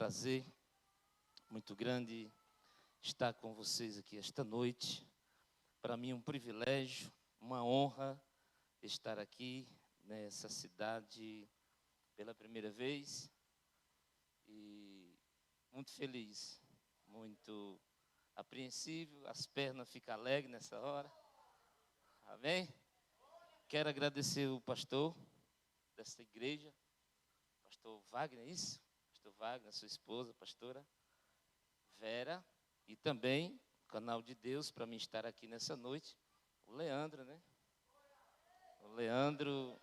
prazer muito grande estar com vocês aqui esta noite. Para mim é um privilégio, uma honra estar aqui nessa cidade pela primeira vez e muito feliz, muito apreensivo, as pernas ficam alegres nessa hora. Amém? Quero agradecer o pastor desta igreja, pastor Wagner, isso? Pastor Wagner, sua esposa, pastora Vera, e também o canal de Deus para mim estar aqui nessa noite, o Leandro, né? O Leandro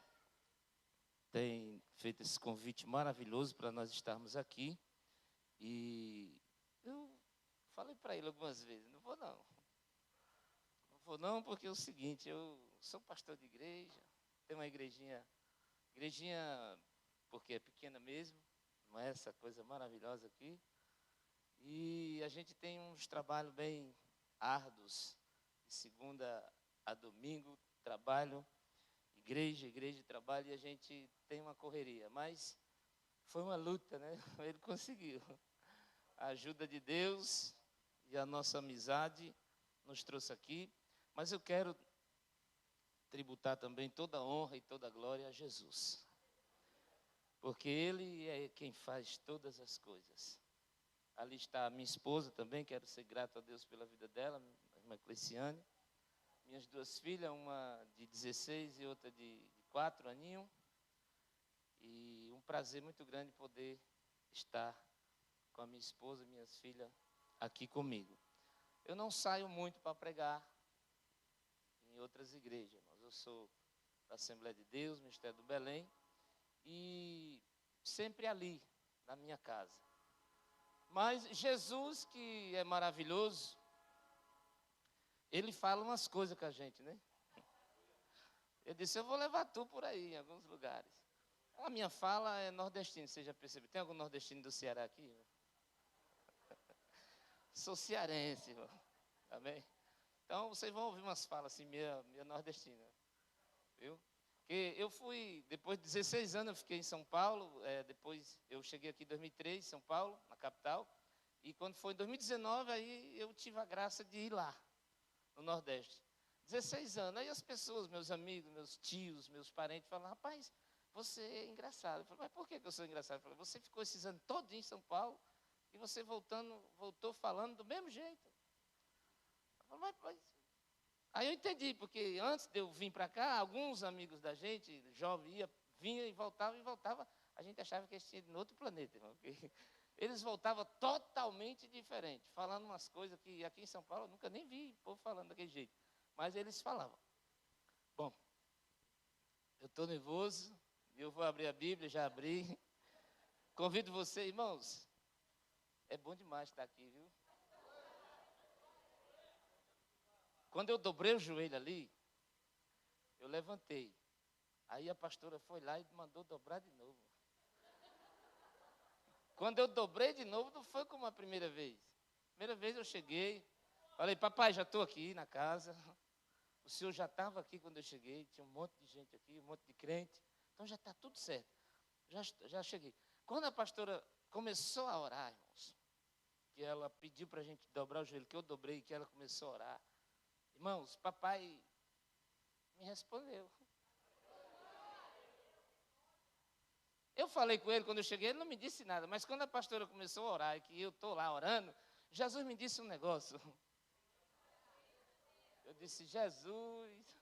tem feito esse convite maravilhoso para nós estarmos aqui. E eu falei para ele algumas vezes, não vou não. Não vou não, porque é o seguinte, eu sou pastor de igreja, tenho uma igrejinha porque é pequena mesmo, não é essa coisa maravilhosa aqui. E a gente tem uns trabalhos bem árduos, de segunda a domingo, trabalho, igreja, trabalho, e a gente tem uma correria. Mas foi uma luta, né? Ele conseguiu. A ajuda de Deus e a nossa amizade nos trouxe aqui. Mas eu quero tributar também toda a honra e toda a glória a Jesus. Porque Ele é quem faz todas as coisas. Ali está a minha esposa também, quero ser grato a Deus pela vida dela, a irmã Cleciane. Minhas duas filhas, uma de 16 e outra de 4 aninhos. E um prazer muito grande poder estar com a minha esposa e minhas filhas aqui comigo. Eu não saio muito para pregar em outras igrejas, mas eu sou da Assembleia de Deus, Ministério do Belém, e sempre ali, na minha casa. Mas Jesus, que é maravilhoso, Ele fala umas coisas com a gente, né? Ele disse, eu vou levar tu por aí, em alguns lugares. A minha fala é nordestina, você já percebeu? Tem algum nordestino do Ceará aqui? Sou cearense, irmão. Amém? Então, vocês vão ouvir umas falas assim, meia nordestina. Viu? Porque eu fui, depois de 16 anos, eu fiquei em São Paulo. Depois eu cheguei aqui em 2003, São Paulo, na capital. E quando foi em 2019, aí eu tive a graça de ir lá, no Nordeste. 16 anos. Aí as pessoas, meus amigos, meus tios, meus parentes, falaram, rapaz, você é engraçado. Eu falei, mas por que eu sou engraçado? Eu falei, você ficou esses anos todos em São Paulo e você voltou falando do mesmo jeito. Eu falei, mas... Aí eu entendi, porque antes de eu vir para cá, alguns amigos da gente, jovem, vinha e voltava, a gente achava que eles tinham ido em outro planeta, irmão, porque eles voltavam totalmente diferente, falando umas coisas que aqui em São Paulo eu nunca nem vi o povo falando daquele jeito, mas eles falavam. Bom, eu estou nervoso, eu vou abrir a Bíblia, já abri. Convido você, irmãos, é bom demais estar aqui, viu? Quando eu dobrei o joelho ali, eu levantei. Aí a pastora foi lá e mandou dobrar de novo. Quando eu dobrei de novo, não foi como a primeira vez. Primeira vez eu cheguei, falei, papai, já estou aqui na casa. O senhor já estava aqui quando eu cheguei, tinha um monte de gente aqui, um monte de crente. Então já está tudo certo. Já cheguei. Quando a pastora começou a orar, irmãos, que ela pediu para a gente dobrar o joelho, que eu dobrei, que ela começou a orar. Irmãos, papai me respondeu. Eu falei com ele quando eu cheguei, ele não me disse nada, mas quando a pastora começou a orar, e que eu estou lá orando, Jesus me disse um negócio. Eu disse, Jesus,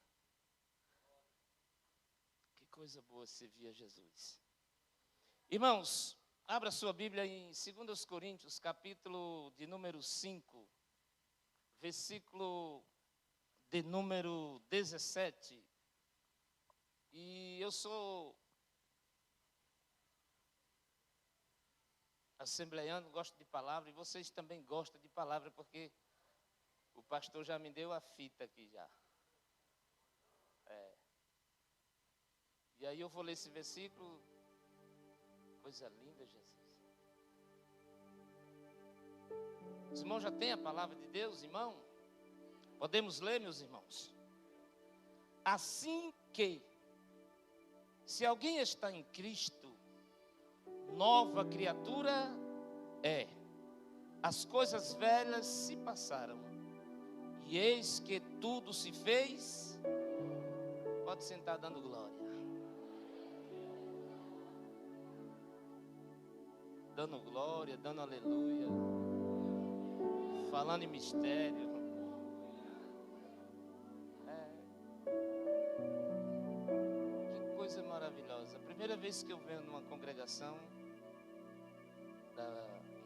que coisa boa servir a Jesus. Irmãos, abra sua Bíblia em 2 Coríntios, capítulo de número 5, versículo de número 17. E eu sou assembleiano, gosto de palavra, e vocês também gostam de palavra, porque o pastor já me deu a fita aqui já. E aí eu vou ler esse versículo. Coisa linda, Jesus. Os irmãos já têm a palavra de Deus, irmão? Podemos ler, meus irmãos? Assim que, se alguém está em Cristo, nova criatura as coisas velhas se passaram, e eis que tudo se fez. Pode sentar dando glória. Dando glória, dando aleluia, falando em mistério. Que coisa maravilhosa. A primeira vez que eu venho numa congregação da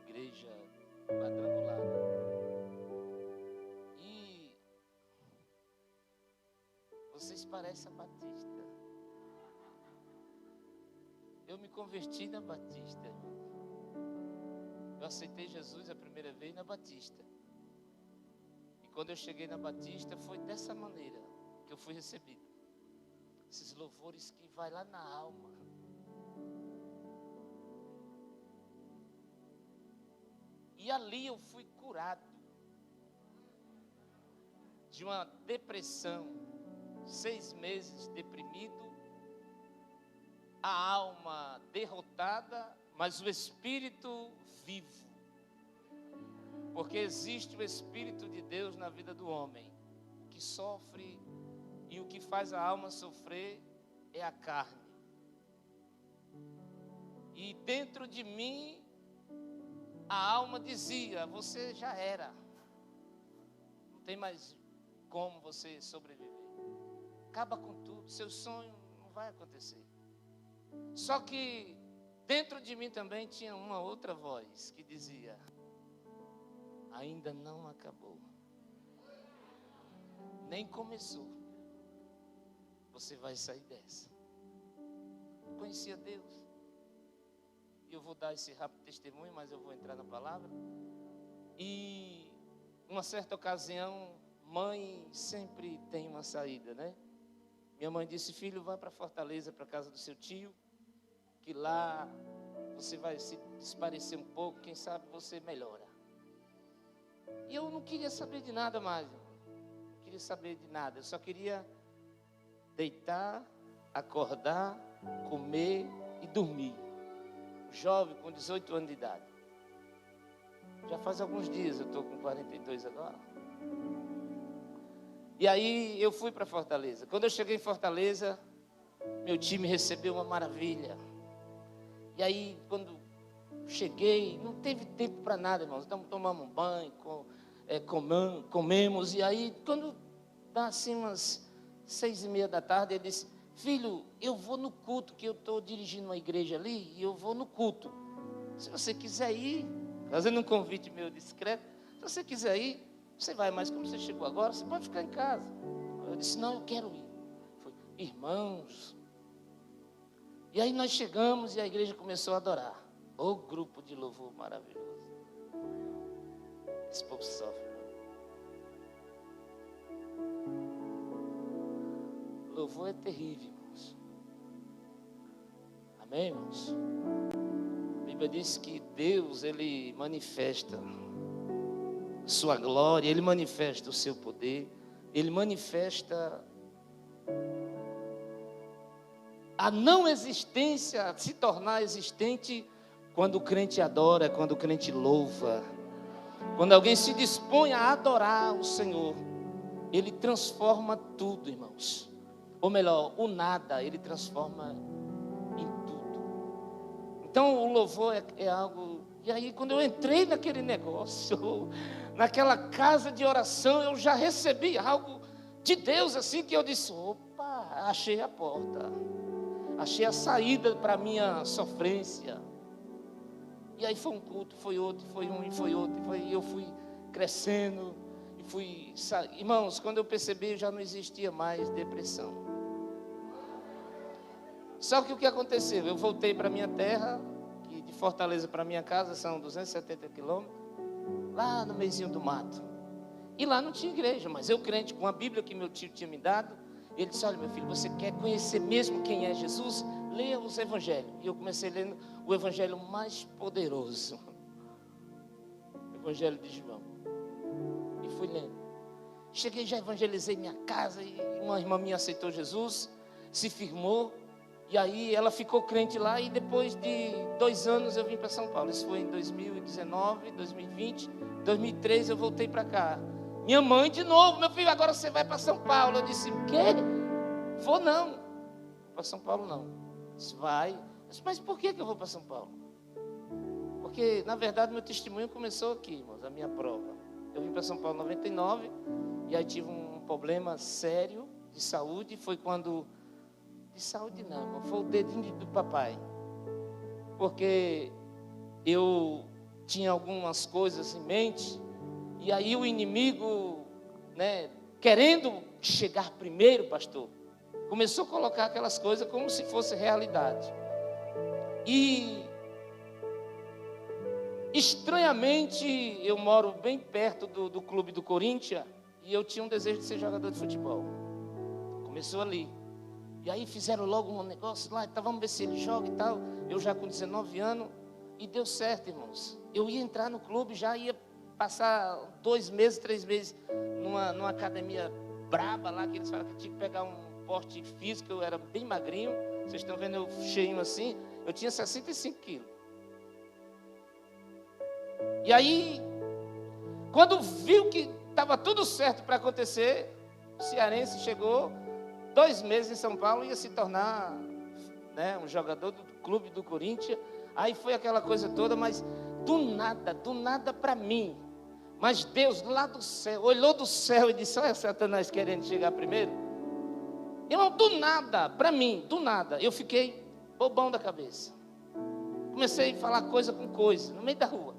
igreja quadrangular, e vocês parecem a Batista. Eu me converti na Batista. Eu aceitei Jesus a primeira vez na Batista. E quando eu cheguei na Batista, foi dessa maneira que eu fui recebido. Esses louvores que vai lá na alma. E ali eu fui curado de uma depressão, 6 meses deprimido, a alma derrotada, mas o espírito vivo. Porque existe o Espírito de Deus na vida do homem, que sofre, e o que faz a alma sofrer é a carne. E dentro de mim, a alma dizia: você já era, não tem mais como você sobreviver, acaba com tudo, seu sonho não vai acontecer. Só que dentro de mim também tinha uma outra voz que dizia: ainda não acabou, nem começou, você vai sair dessa. Eu conhecia Deus. E eu vou dar esse rápido testemunho, mas eu vou entrar na palavra. E uma certa ocasião, mãe sempre tem uma saída, né? Minha mãe disse: filho, vá para Fortaleza, para a casa do seu tio, que lá você vai se desaparecer um pouco, quem sabe você melhora. E eu não queria saber de nada mais, não queria saber de nada, eu só queria deitar, acordar, comer e dormir. Jovem com 18 anos de idade. Já faz alguns dias, eu estou com 42 agora. E aí eu fui para Fortaleza. Quando eu cheguei em Fortaleza, meu time recebeu uma maravilha. E aí quando cheguei, não teve tempo para nada, irmãos. Então tomamos um banho, comemos. E aí quando dá assim umas 6:30 da tarde, ele disse: filho, eu vou no culto, que eu estou dirigindo uma igreja ali, e eu vou no culto. Se você quiser ir, fazendo um convite meio discreto, se você quiser ir, você vai, mas como você chegou agora, você pode ficar em casa. Eu disse: não, eu quero ir. Foi, irmãos. E aí nós chegamos e a igreja começou a adorar. O grupo de louvor maravilhoso. Esse povo sofre. Louvor é terrível, irmãos. Amém, irmãos? A Bíblia diz que Deus, Ele manifesta a sua glória, Ele manifesta o seu poder, Ele manifesta a não existência se tornar existente quando o crente adora, quando o crente louva. Quando alguém se dispõe a adorar o Senhor, Ele transforma tudo, irmãos. Ou melhor, o nada, Ele transforma em tudo. Então o louvor é algo. E aí quando eu entrei naquele negócio, naquela casa de oração, eu já recebi algo de Deus assim, que eu disse: opa, achei a porta, achei a saída para a minha sofrência. E aí foi um culto, foi outro, foi um e foi outro, e eu fui crescendo e fui. Irmãos, quando eu percebi, já não existia mais depressão. Só que o que aconteceu? Eu voltei para minha terra, que de Fortaleza para minha casa são 270 quilômetros, lá no meiozinho do mato. E lá não tinha igreja, mas eu crente com a Bíblia que meu tio tinha me dado, ele disse: olha, meu filho, você quer conhecer mesmo quem é Jesus? Leia os evangelhos. E eu comecei lendo o evangelho mais poderoso, o evangelho de João. E fui lendo. Cheguei, já evangelizei minha casa, e uma irmã minha aceitou Jesus, se firmou. E aí ela ficou crente lá e depois de 2 anos eu vim para São Paulo. Isso foi em 2019, 2020, 2003 eu voltei para cá. Minha mãe de novo, meu filho, agora você vai para São Paulo. Eu disse, o quê? Vou não. Para São Paulo não. Eu disse, vai. Eu disse, mas por que eu vou para São Paulo? Porque, na verdade, meu testemunho começou aqui, irmãos, a minha prova. Eu vim para São Paulo em 99 e aí tive um problema sério de saúde. Foi quando... De saúde não, irmão, foi o dedinho do papai. Porque eu tinha algumas coisas em mente e aí o inimigo, né, querendo chegar primeiro, pastor, começou a colocar aquelas coisas como se fosse realidade. E estranhamente eu moro bem perto do clube do Corinthians e eu tinha um desejo de ser jogador de futebol. Começou ali. E aí fizeram logo um negócio lá, então vamos ver se ele joga e tal. Eu já com 19 anos, e deu certo, irmãos. Eu ia entrar no clube, já ia passar 2 meses, 3 meses numa academia braba lá, que eles falaram que tinha que pegar um porte físico, eu era bem magrinho. Vocês estão vendo eu cheinho assim? Eu tinha 65 quilos. E aí, quando viu que estava tudo certo para acontecer, o cearense chegou... 2 meses em São Paulo, ia se tornar, né, um jogador do clube do Corinthians. Aí foi aquela coisa toda, mas do nada para mim. Mas Deus lá do céu, olhou do céu e disse, olha Satanás querendo chegar primeiro. Irmão, do nada, para mim, do nada, eu fiquei bobão da cabeça. Comecei a falar coisa com coisa, no meio da rua.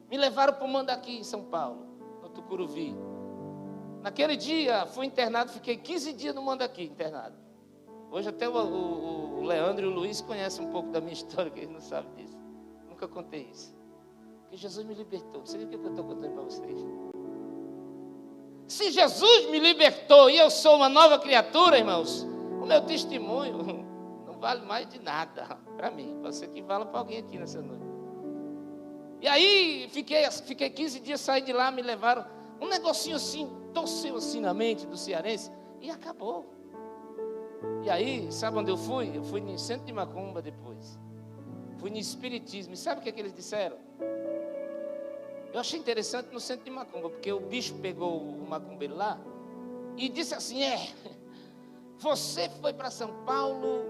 Me levaram para o Mandaqui, em São Paulo, no Tucuruvi. Naquele dia, fui internado, fiquei 15 dias no Mandaqui, internado. Hoje até o Leandro e o Luiz conhecem um pouco da minha história, que eles não sabem disso. Nunca contei isso. Porque Jesus me libertou. Não sei o que eu estou contando para vocês. Se Jesus me libertou e eu sou uma nova criatura, irmãos, o meu testemunho não vale mais de nada para mim. Pode ser que vala para alguém aqui nessa noite. E aí, fiquei 15 dias, saí de lá, me levaram. Um negocinho assim, torceu assim na mente do cearense e acabou. E aí, sabe onde eu fui? Eu fui no centro de macumba depois. Fui no espiritismo. E sabe o que eles disseram? Eu achei interessante no centro de macumba, porque o bicho pegou o macumbeiro lá e disse assim, você foi para São Paulo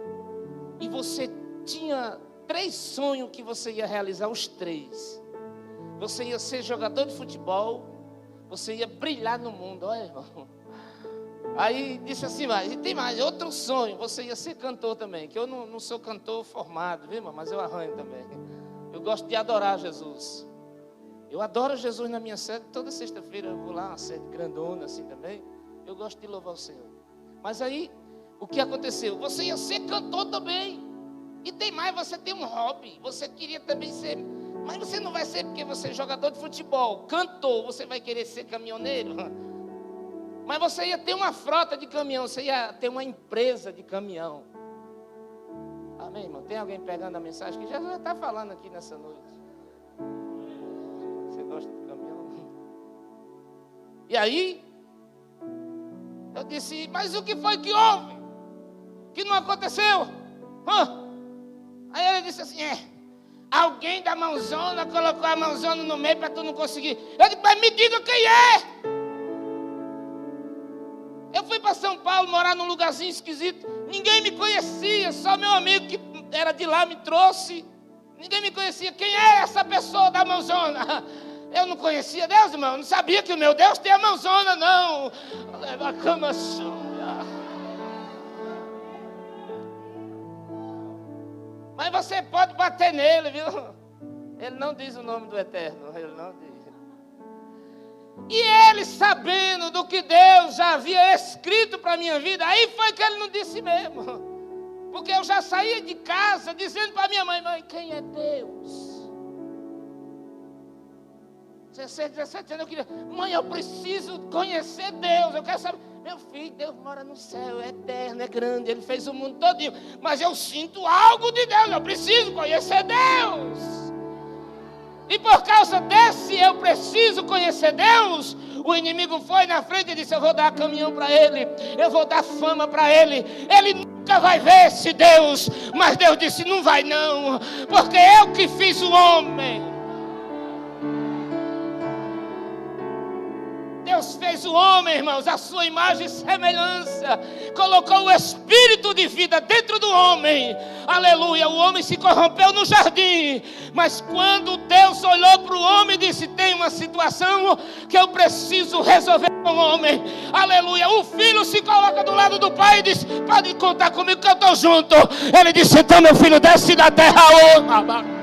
e você tinha 3 sonhos que você ia realizar, os 3. Você ia ser jogador de futebol, você ia brilhar no mundo, olha, irmão. Aí disse assim, mas e tem mais, outro sonho, você ia ser cantor também, que eu não sou cantor formado, viu, irmão? Mas eu arranho também. Eu gosto de adorar Jesus. Eu adoro Jesus na minha sede, toda sexta-feira eu vou lá, uma sede grandona assim também. Eu gosto de louvar o Senhor. Mas aí, o que aconteceu? Você ia ser cantor também. E tem mais, você tem um hobby, você queria também ser... Mas você não vai ser porque você é jogador de futebol, cantor, você vai querer ser caminhoneiro. Mas você ia ter uma frota de caminhão, você ia ter uma empresa de caminhão. Amém, irmão? Tem alguém pegando a mensagem que Jesus está falando aqui nessa noite? Você gosta de caminhão? E aí, eu disse, mas o que foi que houve? Que não aconteceu? Aí ele disse assim, alguém da mãozona colocou a mãozona no meio para tu não conseguir. Eu disse, mas me diga quem é. Eu fui para São Paulo morar num lugarzinho esquisito. Ninguém me conhecia, só meu amigo que era de lá me trouxe. Ninguém me conhecia. Quem é essa pessoa da mãozona? Eu não conhecia Deus, irmão. Eu não sabia que o meu Deus tem a mãozona, não. Leva a cama suja. Mas você pode bater nele, viu? Ele não diz o nome do Eterno. Ele não diz. E ele, sabendo do que Deus já havia escrito para a minha vida, aí foi que ele não disse mesmo. Porque eu já saía de casa dizendo para minha mãe, mãe, quem é Deus? 16, 17 anos eu queria, mãe, eu preciso conhecer Deus, eu quero saber. Meu filho, Deus mora no céu, é eterno, é grande, Ele fez o mundo todinho. Mas eu sinto algo de Deus, eu preciso conhecer Deus. E por causa desse eu preciso conhecer Deus, o inimigo foi na frente e disse, eu vou dar caminhão para ele, eu vou dar fama para ele. Ele nunca ela vai ver se Deus. Mas Deus disse: não vai não, porque eu que fiz o homem. Deus fez o homem, irmãos, a sua imagem e semelhança. Colocou o espírito de vida dentro do homem. Aleluia, o homem se corrompeu no jardim. Mas quando Deus olhou para o homem e disse: tem uma situação que eu preciso resolver com o homem. Aleluia, o filho se coloca do lado do pai e diz: pode contar comigo que eu estou junto. Ele disse: então meu filho, desce da terra hoje.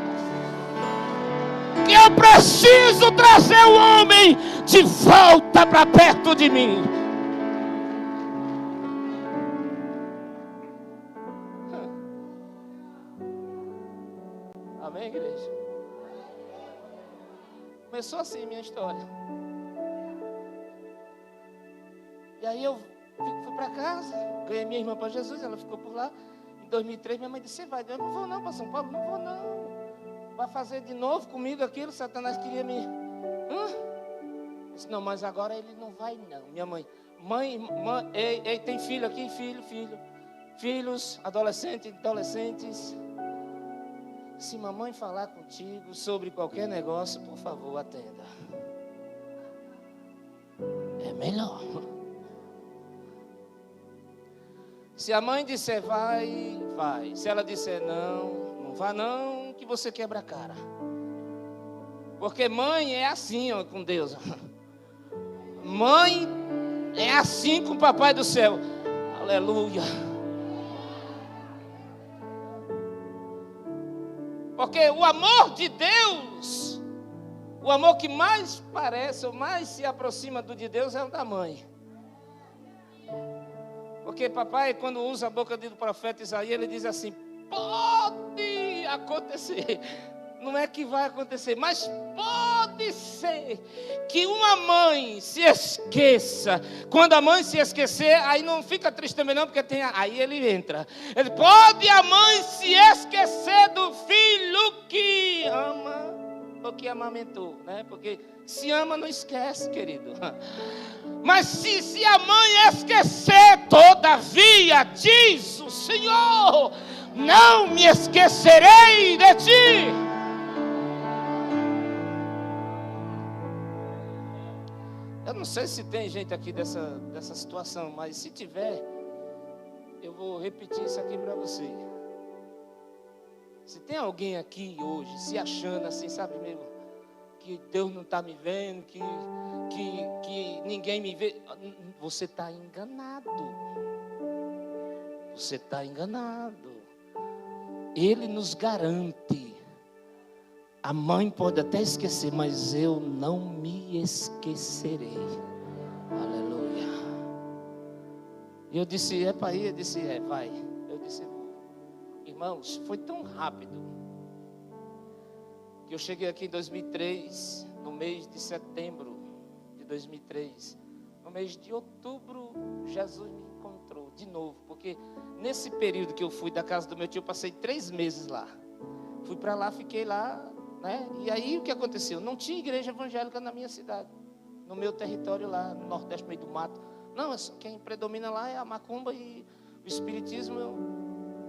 Que eu preciso trazer o homem de volta para perto de mim. Amém, igreja? Começou assim minha história. E aí eu fui para casa, ganhei minha irmã para Jesus, ela ficou por lá. Em 2003 minha mãe disse: você vai? Eu não vou não para São Paulo, não vou não. Vai fazer de novo comigo aquilo? Satanás queria me... Eu disse: não, mas agora ele não vai não. Minha mãe, ei, tem filho aqui? Filho. Filhos, adolescentes. Se mamãe falar contigo sobre qualquer negócio, por favor, atenda. É melhor. Se a mãe disser vai. Se ela disser não vá não, que você quebra a cara. Porque mãe é assim, ó, com Deus. Mãe é assim com o papai do céu. Aleluia. Porque o amor de Deus, o amor que mais parece ou mais se aproxima do de Deus é o da mãe. Porque papai, quando usa a boca do profeta Isaías, ele diz assim: pode acontecer. Não é que vai acontecer, mas pode ser que uma mãe se esqueça. Quando a mãe se esquecer, aí não fica triste também não, porque aí ele entra. Ele pode a mãe se esquecer do filho que ama ou que amamentou, né? Porque se ama não esquece, querido. Mas se a mãe esquecer, todavia, diz o Senhor: não me esquecerei de ti. Eu não sei se tem gente aqui dessa situação, mas se tiver, eu vou repetir isso aqui para você. Se tem alguém aqui hoje se achando assim, sabe mesmo, que Deus não está me vendo, que ninguém me vê, você está enganado. Você está enganado. Ele nos garante. A mãe pode até esquecer, mas eu não me esquecerei. Aleluia. E eu disse: é para ir? Ele disse: é, vai. Eu disse: irmãos, foi tão rápido que eu cheguei aqui em 2003, no mês de setembro de 2003. No mês de outubro, Jesus me encontrou de novo, porque nesse período que eu fui da casa do meu tio, eu passei 3 meses lá. Fui para lá, fiquei lá, né? E aí o que aconteceu? Não tinha igreja evangélica na minha cidade, no meu território lá, no Nordeste, no meio do mato. Não, quem predomina lá é a macumba e o espiritismo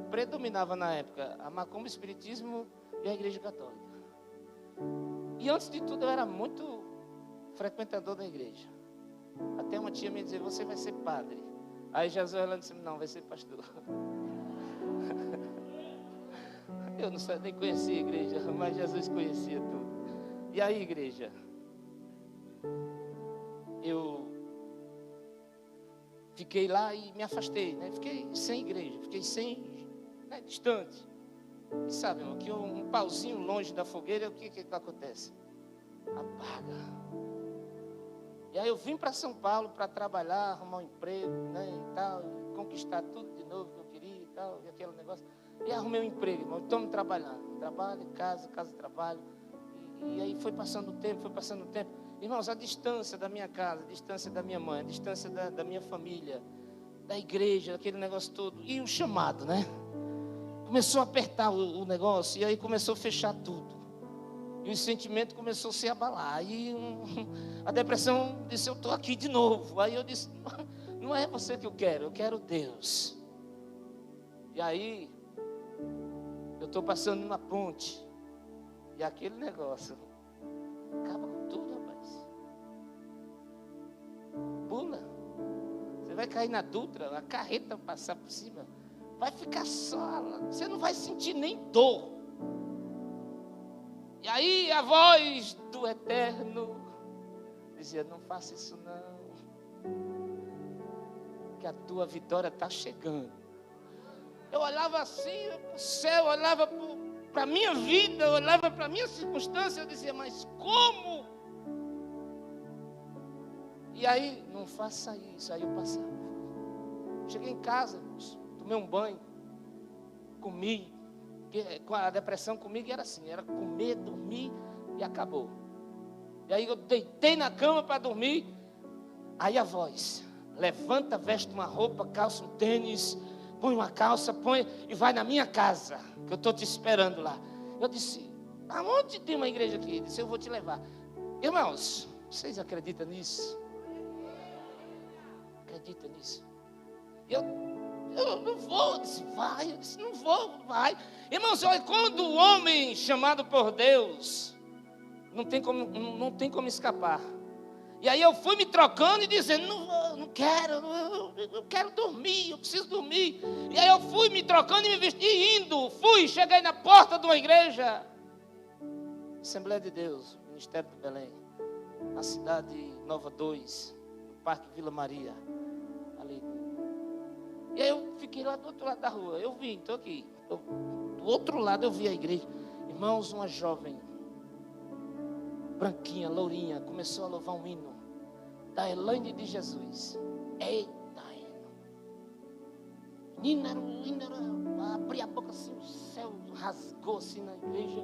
predominava na época. A macumba, o espiritismo e a igreja católica. E antes de tudo eu era muito frequentador da igreja. Até uma tia me dizia: você vai ser padre. Aí Jesus ela disse: não, vai ser pastor. Eu não nem conhecia a igreja, mas Jesus conhecia tudo. E aí, igreja, eu fiquei lá e me afastei, né? Fiquei sem igreja, fiquei né, distante. E sabe, irmão, que um pauzinho longe da fogueira, o que acontece? Apaga. E aí eu vim para São Paulo para trabalhar, arrumar um emprego, né, e tal, conquistar tudo de novo que eu queria e tal, e aquele negócio. E arrumei um emprego, irmão, estamos trabalhando. Trabalho, casa, trabalho. E aí foi passando o tempo. Irmãos, a distância da minha casa, a distância da minha mãe, a distância da minha família, da igreja, aquele negócio todo. E o chamado, né? Começou a apertar o negócio, e aí começou a fechar tudo. E o sentimento começou a se abalar. Aí a depressão disse: eu estou aqui de novo. Aí eu disse: não é você que eu quero Deus. E aí, eu estou passando numa ponte. E aquele negócio acaba com tudo, rapaz. Pula. Você vai cair na Dutra, a carreta passar por cima. Vai ficar só. Você não vai sentir nem dor. E aí a voz do Eterno dizia: não faça isso não, que a tua vitória está chegando. Eu olhava assim para o céu, olhava para a minha vida, eu olhava para a minha circunstância, eu dizia: mas como? E aí, não faça isso. Aí eu passava. Cheguei em casa, tomei um banho, comi. Com a depressão comigo era assim, era comer, dormir e acabou. E aí eu deitei na cama para dormir. Aí a voz: levanta, veste uma roupa, calça um tênis, põe uma calça, põe e vai na minha casa, que eu estou te esperando lá. Eu disse: aonde tem uma igreja aqui? Ele disse: eu vou te levar. Irmãos, vocês acreditam nisso? Acreditam nisso? Eu não vou. Eu disse: vai. Eu disse: não vou, vai. Irmãos, olha, quando o homem chamado por Deus, não tem como escapar. E aí eu fui me trocando e dizendo: não quero, eu quero dormir, eu preciso dormir. E aí eu fui me trocando e me vesti indo. Cheguei na porta de uma igreja, Assembleia de Deus, Ministério do Belém, na cidade Nova 2, no Parque Vila Maria, ali. E aí eu fiquei lá do outro lado da rua. Eu vim, estou aqui. Do outro lado eu vi a igreja. Irmãos, uma jovem, branquinha, lourinha, começou a louvar um hino da Elaine de Jesus. Eita, hino. Menina, abri a boca assim, o céu rasgou assim na igreja.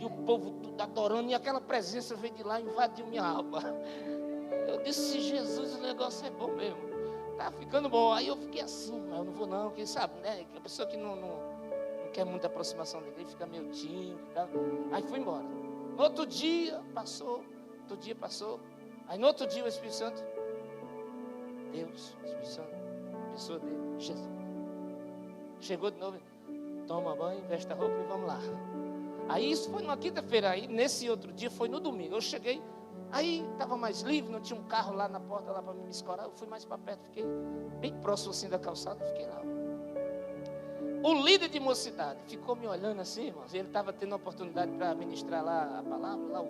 E o povo tudo adorando. E aquela presença veio de lá e invadiu minha alma. Eu disse: Jesus, o negócio é bom mesmo. Tá ficando bom. Aí eu fiquei assim: mas eu não vou não, quem sabe, né? Que a pessoa que não quer muita aproximação da igreja, fica meio tímido. Aí fui embora. No outro dia passou. Aí no outro dia o Espírito Santo, Deus, o Espírito Santo, pessoa dele, Jesus, chegou de novo: toma banho, veste a roupa e vamos lá. Aí isso foi numa quinta-feira. Aí nesse outro dia foi no domingo. Eu cheguei, aí estava mais livre, não tinha um carro lá na porta lá para me escorar. Eu fui mais para perto, fiquei bem próximo assim da calçada, fiquei lá. O líder de mocidade ficou me olhando assim, irmãos. Ele estava tendo a oportunidade para ministrar lá a palavra, lá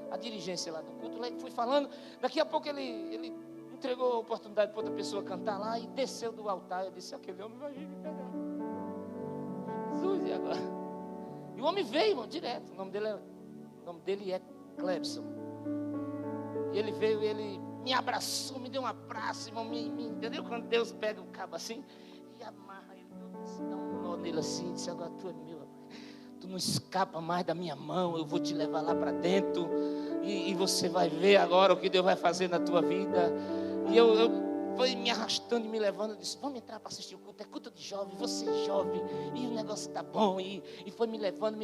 a dirigência lá do culto. Lá ele foi falando. Daqui a pouco ele entregou a oportunidade para outra pessoa cantar lá e desceu do altar. Eu disse: aquele homem vai vir me pegar. Jesus, e agora? E o homem veio, irmão, direto. O nome dele é Clebson. E ele veio, ele me abraçou, me deu um abraço, irmão, entendeu? Quando Deus pega o cabo assim e amarra ele todo assim, dá um nó nele assim, disse: agora tu é meu, tu não escapa mais da minha mão, eu vou te levar lá para dentro e você vai ver agora o que Deus vai fazer na tua vida. E eu foi me arrastando e me levando. Eu disse: vamos entrar para assistir o culto, é culto de jovem, você é jovem, e o negócio está bom. E foi me levando.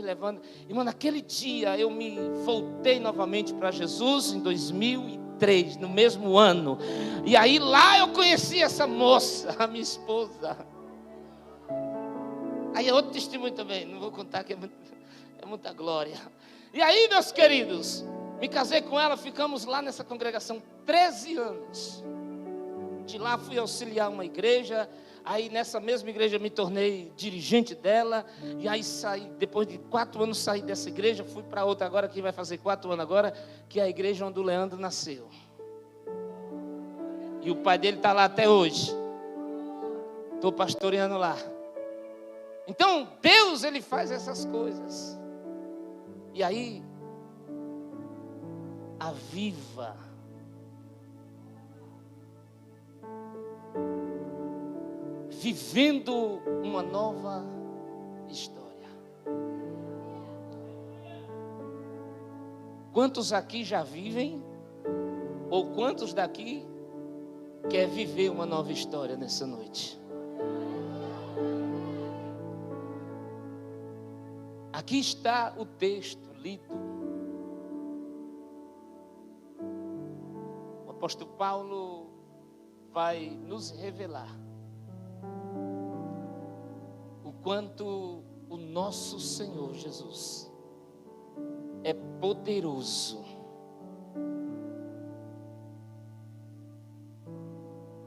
E mano, naquele dia eu me voltei novamente para Jesus em 2003, no mesmo ano. E aí lá eu conheci essa moça, a minha esposa. Aí é outro testemunho também, não vou contar, que é muita glória. E aí, meus queridos, me casei com ela, ficamos lá nessa congregação 13 anos. De lá fui auxiliar uma igreja. Aí nessa mesma igreja me tornei dirigente dela. E aí saí, depois de 4 anos saí dessa igreja, fui para outra agora, que vai fazer 4 anos agora, que é a igreja onde o Leandro nasceu. E o pai dele está lá até hoje. Estou pastoreando lá. Então Deus, Ele faz essas coisas. E aí aviva. Vivendo uma nova história. Quantos aqui já vivem? Ou quantos daqui quer viver uma nova história nessa noite? Aqui está o texto lido. O apóstolo Paulo vai nos revelar quanto o nosso Senhor Jesus é poderoso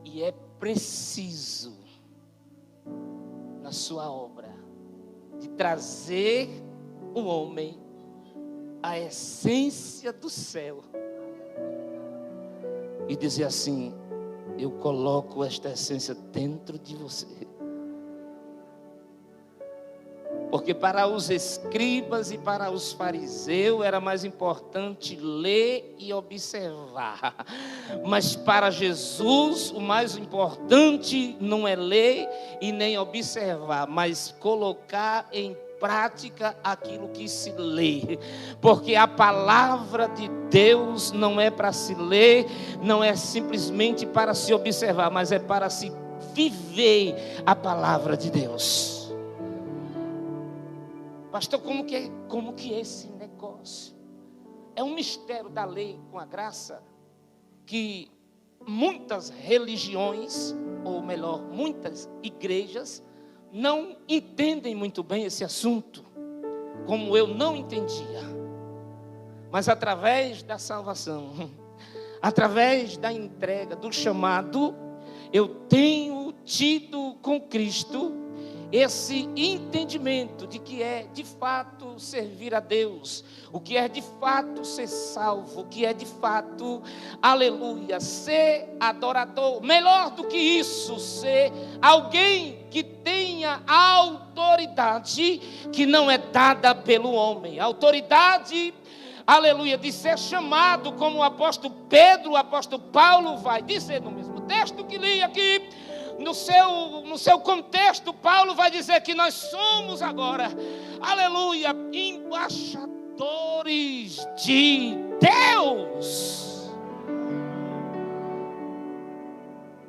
e é preciso na sua obra de trazer o homem à essência do céu e dizer assim: eu coloco esta essência dentro de você. Porque para os escribas e para os fariseus era mais importante ler e observar. Mas para Jesus o mais importante não é ler e nem observar, mas colocar em prática aquilo que se lê. Porque a palavra de Deus não é para se ler, não é simplesmente para se observar, mas é para se viver a palavra de Deus. Pastor, como que é esse negócio? É um mistério da lei com a graça que muitas religiões, ou melhor, muitas igrejas não entendem muito bem esse assunto, como eu não entendia. Mas através da salvação, através da entrega, do chamado, eu tenho tido com Cristo esse entendimento de que é de fato servir a Deus, o que é de fato ser salvo, o que é de fato, aleluia, ser adorador. Melhor do que isso, ser alguém que tenha autoridade que não é dada pelo homem. Autoridade, aleluia, de ser chamado, como o apóstolo Pedro, o apóstolo Paulo vai dizer no mesmo texto que li aqui. No seu contexto, Paulo vai dizer que nós somos agora, aleluia, embaixadores de Deus.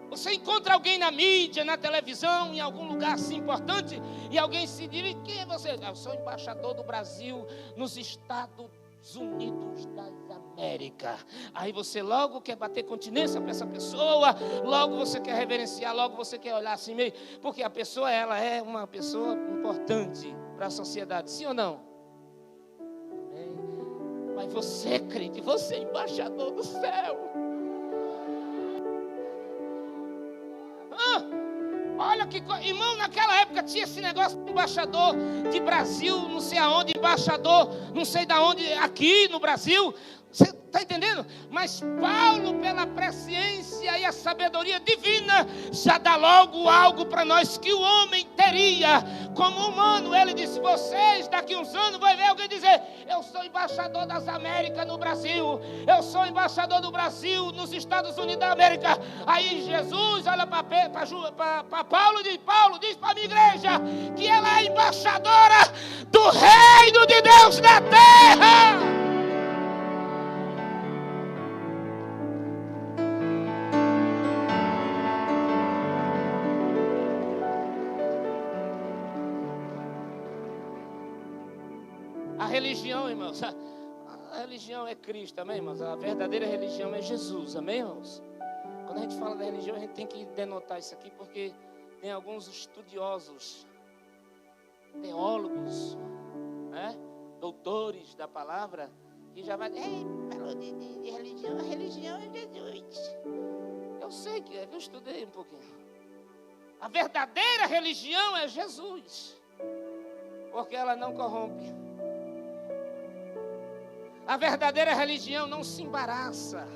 Você encontra alguém na mídia, na televisão, em algum lugar assim importante, e alguém se diz: quem é você? Eu sou embaixador do Brasil nos Estados Unidos das Américas. Aí você logo quer bater continência para essa pessoa, logo você quer reverenciar, logo você quer olhar assim meio, porque a pessoa, ela é uma pessoa importante para a sociedade, sim ou não? Mas você, crente, você é embaixador do céu. Olha que irmão, naquela época tinha esse negócio de embaixador de Brasil, não sei aonde, embaixador, não sei de onde, aqui no Brasil. Você está entendendo? Mas Paulo, pela presciência e a sabedoria divina, já dá logo algo para nós que o homem teria como humano. Ele disse: vocês daqui uns anos vão ver alguém dizer: eu sou embaixador das Américas no Brasil, eu sou embaixador do Brasil nos Estados Unidos da América. Aí Jesus olha para Paulo e diz: Paulo, diz para a minha igreja que ela é embaixadora do reino de Deus na terra. A religião, irmãos, a religião é Cristo, amém, irmãos? A verdadeira religião é Jesus, amém, irmãos? Quando a gente fala da religião, a gente tem que denotar isso aqui, porque tem alguns estudiosos, teólogos, né, doutores da palavra, que já vai dizer: falou de religião, a religião é Jesus. Eu sei que é, eu estudei um pouquinho. A verdadeira religião é Jesus, porque ela não corrompe. A verdadeira religião não se embaraça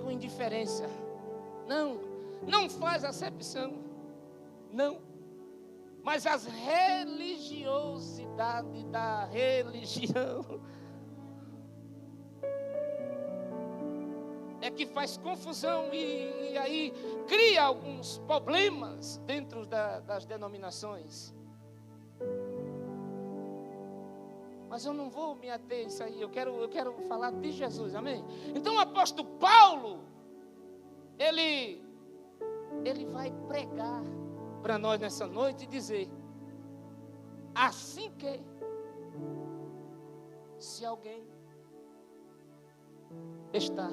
com indiferença. Não faz acepção. Não. Mas as religiosidades da religião é que faz confusão e aí cria alguns problemas dentro das denominações. Mas eu não vou me ater a isso aí, eu quero falar de Jesus, amém? Então o apóstolo Paulo, ele vai pregar para nós nessa noite e dizer: assim que, se alguém está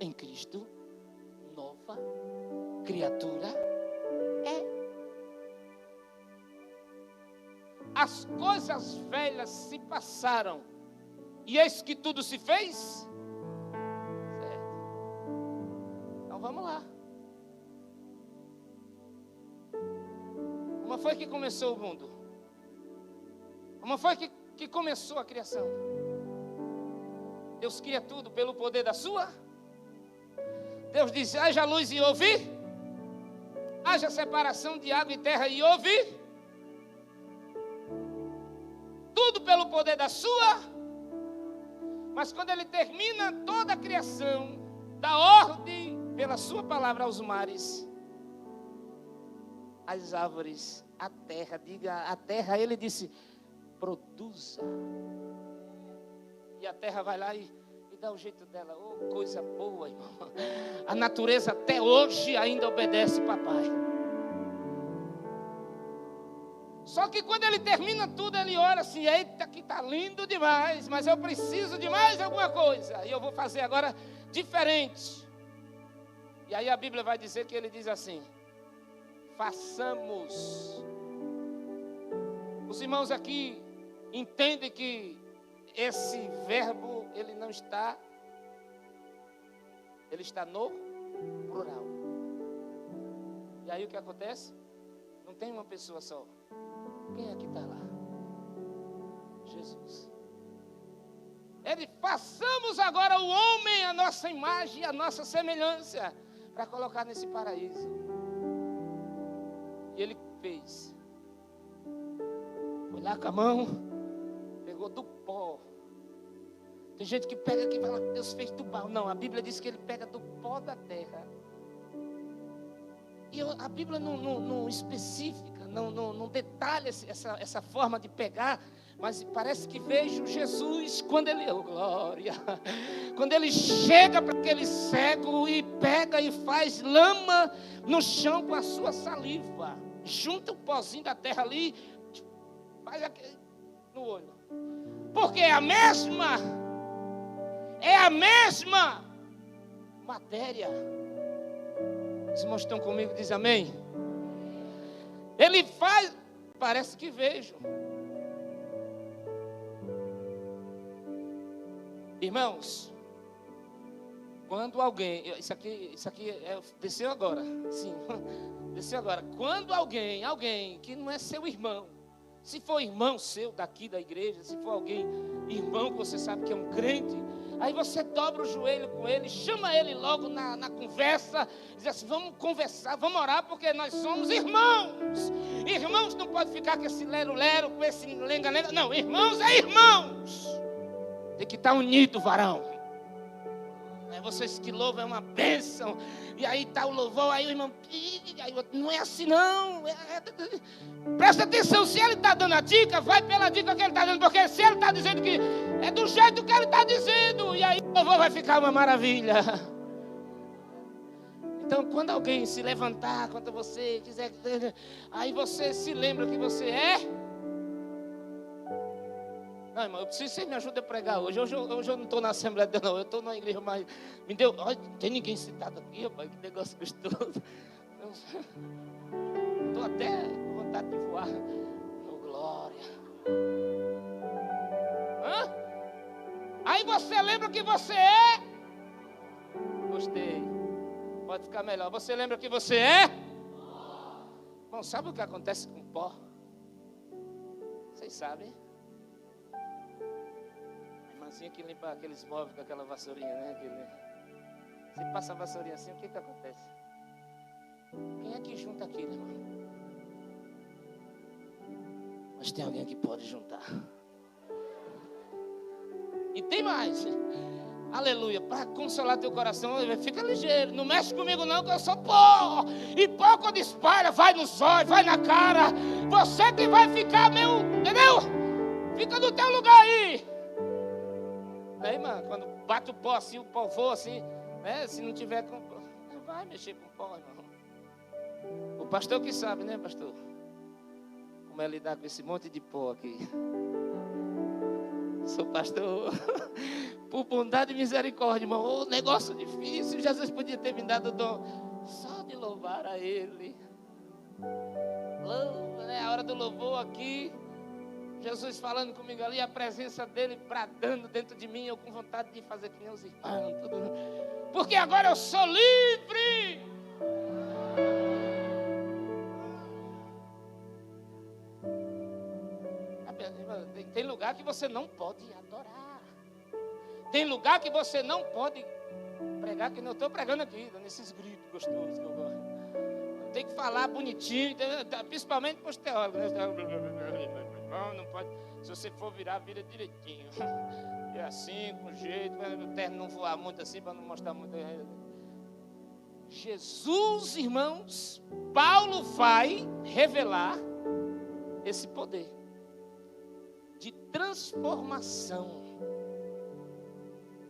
em Cristo, nova criatura é. as coisas velhas se passaram, e eis que tudo se fez certo. Então vamos lá. Como foi que começou o mundo? Como foi que começou a criação? Deus cria tudo pelo poder da sua. Deus diz: haja luz e houve. Haja separação de água e terra e houve. Tudo pelo poder da sua. Mas quando ele termina toda a criação, dá ordem pela sua palavra aos mares, às árvores, à terra. Diga a terra, ele disse: produza. E a terra vai lá e dá o jeito dela. Oh, coisa boa, irmão. A natureza até hoje ainda obedece papai. Só que quando ele termina tudo, ele olha assim: eita, que está lindo demais, mas eu preciso de mais alguma coisa, e eu vou fazer agora diferente. E aí a Bíblia vai dizer que ele diz assim: façamos. Os irmãos aqui entendem que esse verbo, ele não está, ele está no plural. E aí o que acontece? Não tem uma pessoa só. Quem é que está lá? Jesus. Ele: façamos agora o homem a nossa imagem, a nossa semelhança, para colocar nesse paraíso. E ele fez. Foi lá com a mão, pegou do pó. Tem gente que pega aqui e fala: Deus fez do pó. Não, a Bíblia diz que ele pega do pó da terra. E a Bíblia não especifica, não detalha essa forma de pegar, mas parece que vejo Jesus quando ele, oh glória, quando ele chega para aquele cego e pega e faz lama no chão com a sua saliva, junta o pozinho da terra ali, faz aqui no olho, porque é a mesma matéria. Os irmãos estão comigo, diz amém. Ele faz, parece que vejo. Irmãos, quando alguém, isso aqui desceu agora, sim, desceu agora. Quando alguém que não é seu irmão, se for irmão seu daqui da igreja, se for alguém, irmão que você sabe que é um crente, aí você dobra o joelho com ele, chama ele logo na conversa, diz assim: vamos conversar, vamos orar, porque nós somos irmãos. Irmãos não pode ficar com esse lero-lero, com esse lenga-lenga. Não, irmãos é irmãos. Tem que estar unido, varão. É vocês que louvam, é uma bênção. E aí está o louvor, aí o irmão, aí o outro, não é assim não. Presta atenção, se ele está dando a dica, vai pela dica que ele está dando, porque se ele está dizendo que é do jeito que ele está dizendo, e aí o louvor vai ficar uma maravilha. Então, quando alguém se levantar contra você, quiser, aí você se lembra que você é. Não, irmão, eu preciso que você me ajude a pregar hoje. Hoje eu não estou na Assembleia de Deus, não. Eu estou numa igreja mais. Me deu. Olha, não tem ninguém citado aqui, rapaz. Que negócio gostoso. Estou até com vontade de voar. Oh, glória. Hã? Aí você lembra que você é. Gostei. Pode ficar melhor. Você lembra que você é? Bom, sabe o que acontece com pó? Vocês sabem? Assim que limpa aqueles móveis com aquela vassourinha, né? Você passa a vassourinha assim, o que acontece? Quem é que junta aquilo, irmão? Mas tem alguém que pode juntar. E tem mais. Aleluia. Para consolar teu coração, fica ligeiro. Não mexe comigo não, que eu sou pó. E pó quando espalha, vai nos olhos, vai na cara. Você que vai ficar meio, entendeu? Fica no teu lugar aí. Aí, mano, quando bate o pó assim, o pó voa assim, né? Se não tiver com, não vai mexer com pó, irmão. O pastor que sabe, né, pastor? Como é lidar com esse monte de pó aqui. Sou pastor. Por bondade e misericórdia, irmão. Oh, negócio difícil. Jesus podia ter me dado o dom só de louvar a Ele. Louva, né? A hora do louvor aqui. Jesus falando comigo ali, a presença dele bradando dentro de mim, eu com vontade de fazer que nem os irmãos, tudo. Porque agora eu sou livre. Tem lugar que você não pode adorar. Tem lugar que você não pode pregar, que eu estou pregando aqui, nesses gritos gostosos que eu gosto. Tem que falar bonitinho, principalmente para os teólogos. Não pode. Se você for virar, vira direitinho. E assim, com jeito, o terno não voar muito assim, para não mostrar muito. Jesus, irmãos, Paulo vai revelar esse poder de transformação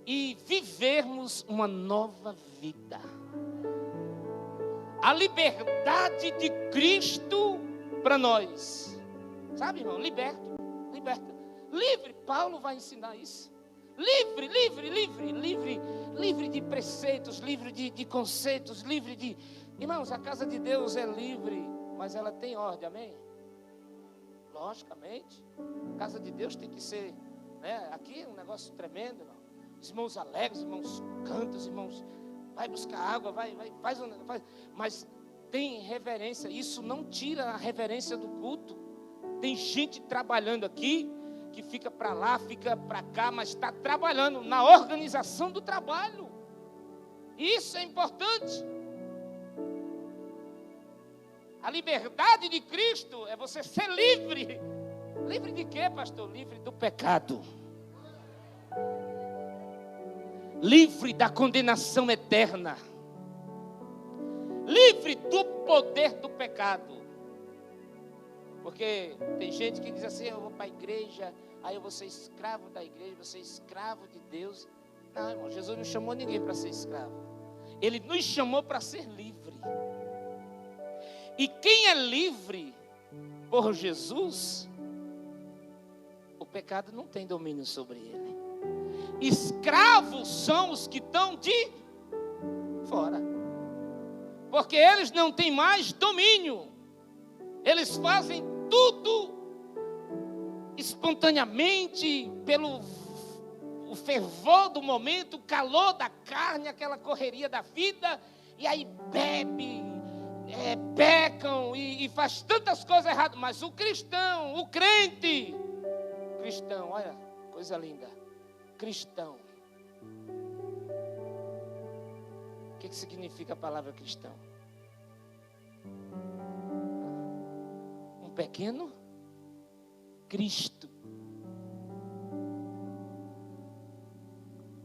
e vivermos uma nova vida. A liberdade de Cristo para nós. Sabe, irmão? Liberta. Livre, Paulo vai ensinar isso. Livre de preceitos, livre de conceitos, livre de... Irmãos, a casa de Deus é livre, mas ela tem ordem, amém? Logicamente. A casa de Deus tem que ser, né? Aqui é um negócio tremendo, irmão. Os irmãos alegres, os irmãos cantam, os irmãos... Vai buscar água, faz. Mas tem reverência. Isso não tira a reverência do culto. Tem gente trabalhando aqui, que fica para lá, fica para cá, mas está trabalhando na organização do trabalho. Isso é importante. A liberdade de Cristo é você ser livre. Livre de quê, pastor? Livre do pecado. Livre da condenação eterna. Livre do poder do pecado. Porque tem gente que diz assim, eu vou para a igreja, aí eu vou ser escravo da igreja, vou ser escravo de Deus. Não, irmão, Jesus não chamou ninguém para ser escravo. Ele nos chamou para ser livre. E quem é livre por Jesus, o pecado não tem domínio sobre ele. Escravos são os que estão de fora, porque eles não têm mais domínio. Eles fazem tudo espontaneamente, pelo o fervor do momento, o calor da carne, aquela correria da vida, e aí bebe, pecam e faz tantas coisas erradas. Mas o cristão, o crente, olha, coisa linda. Cristão. O que significa a palavra cristão? Um pequeno Cristo.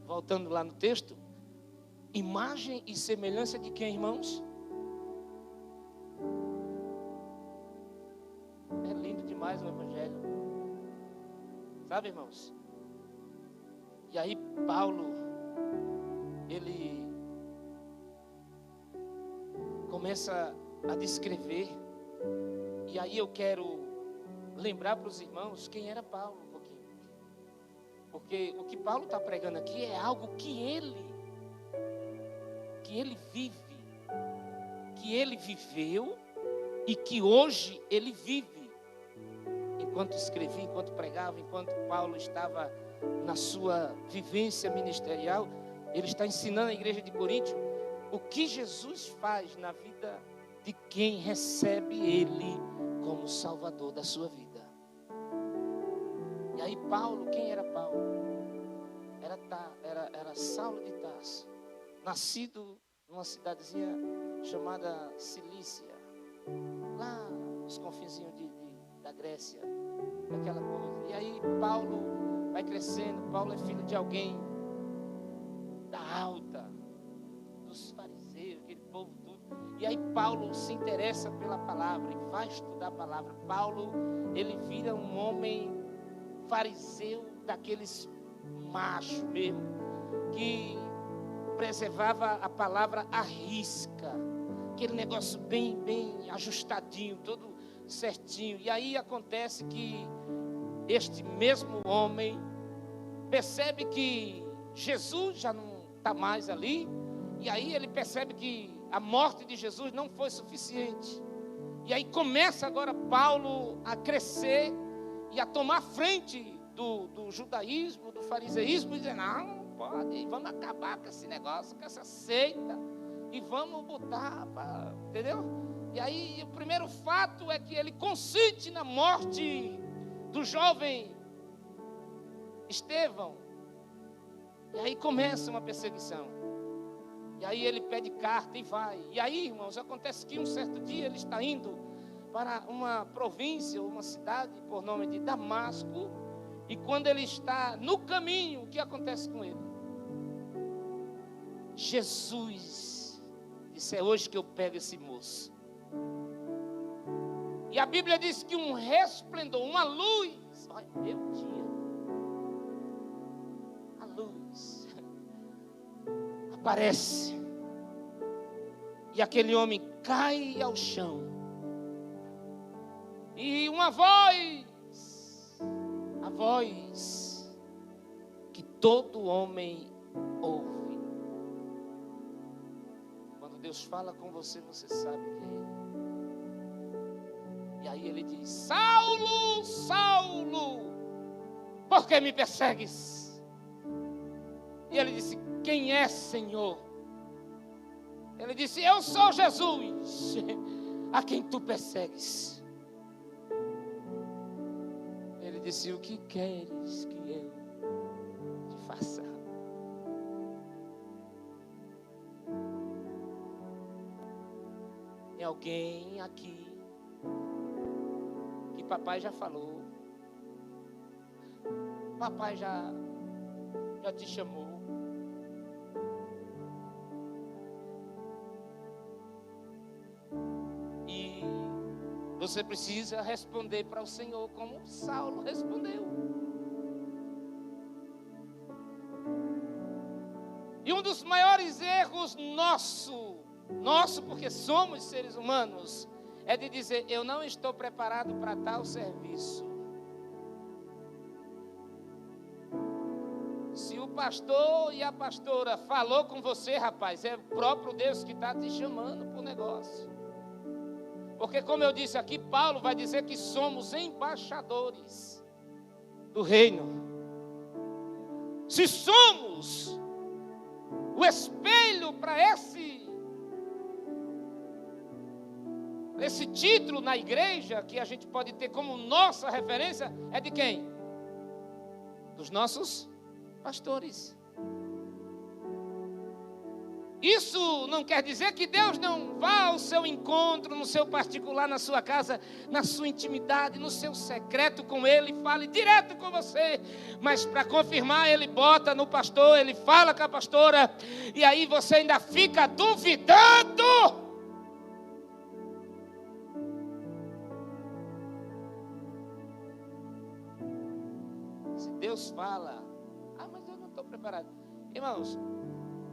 Voltando lá no texto, imagem e semelhança de quem, irmãos? É lindo demais o Evangelho. Sabe, irmãos? E aí Paulo, ele começa a descrever. E aí eu quero lembrar para os irmãos quem era Paulo um pouquinho. Porque o que Paulo está pregando aqui é algo que ele vive, que ele viveu e que hoje ele vive. Enquanto escrevia, enquanto pregava, enquanto Paulo estava na sua vivência ministerial, ele está ensinando a igreja de Coríntio o que Jesus faz na vida de quem recebe ele como Salvador da sua vida. E aí Paulo, quem era Paulo? Era Saulo de Tarso, nascido numa cidadezinha chamada Cilícia, lá nos confinzinhos da Grécia, aquela coisa. E aí Paulo vai crescendo. Paulo é filho de alguém da alta, dos fariseus, aquele povo tudo. E aí Paulo se interessa pela palavra e vai estudar a palavra. Paulo, ele vira um homem fariseu, daqueles machos mesmo, que preservava a palavra à risca, aquele negócio bem ajustadinho, todo certinho. E aí acontece que este mesmo homem percebe que Jesus já não está mais ali, e aí ele percebe que a morte de Jesus não foi suficiente. E aí começa agora Paulo a crescer, e a tomar frente do judaísmo, do fariseísmo, e dizer, não pode, vamos acabar com esse negócio, com essa seita, e vamos botar, entendeu? E aí o primeiro fato é que ele consiste na morte do jovem Estevão. E aí começa uma perseguição. E aí ele pede carta e vai. E aí, irmãos, acontece que um certo dia ele está indo para uma província, uma cidade por nome de Damasco. E quando ele está no caminho, o que acontece com ele? Jesus disse, é hoje que eu pego esse moço. E a Bíblia diz que um resplendor, uma luz, ai meu dia, a luz aparece. E aquele homem cai ao chão. E uma voz, a voz que todo homem ouve. Quando Deus fala com você, você sabe que é Ele. E aí ele diz, Saulo, Saulo, por que me persegues? E ele disse, quem é, Senhor? Ele disse, eu sou Jesus, a quem tu persegues. Ele disse, o que queres que eu te faça? Tem alguém aqui que papai já falou, papai já te chamou. E você precisa responder para o Senhor como Saulo respondeu. E um dos maiores erros nosso porque somos seres humanos, é de dizer, eu não estou preparado para tal serviço. Se o pastor e a pastora falou com você, rapaz, é o próprio Deus que está te chamando para o negócio. Porque como eu disse aqui, Paulo vai dizer que somos embaixadores do reino. Se somos o espelho para esse título na igreja, que a gente pode ter como nossa referência, é de quem? Dos nossos pastores. Isso não quer dizer que Deus não vá ao seu encontro, no seu particular, na sua casa, na sua intimidade, no seu secreto com Ele, fale direto com você. Mas para confirmar, Ele bota no pastor, Ele fala com a pastora, e aí você ainda fica duvidando. Se Deus fala, mas eu não estou preparado. Irmãos,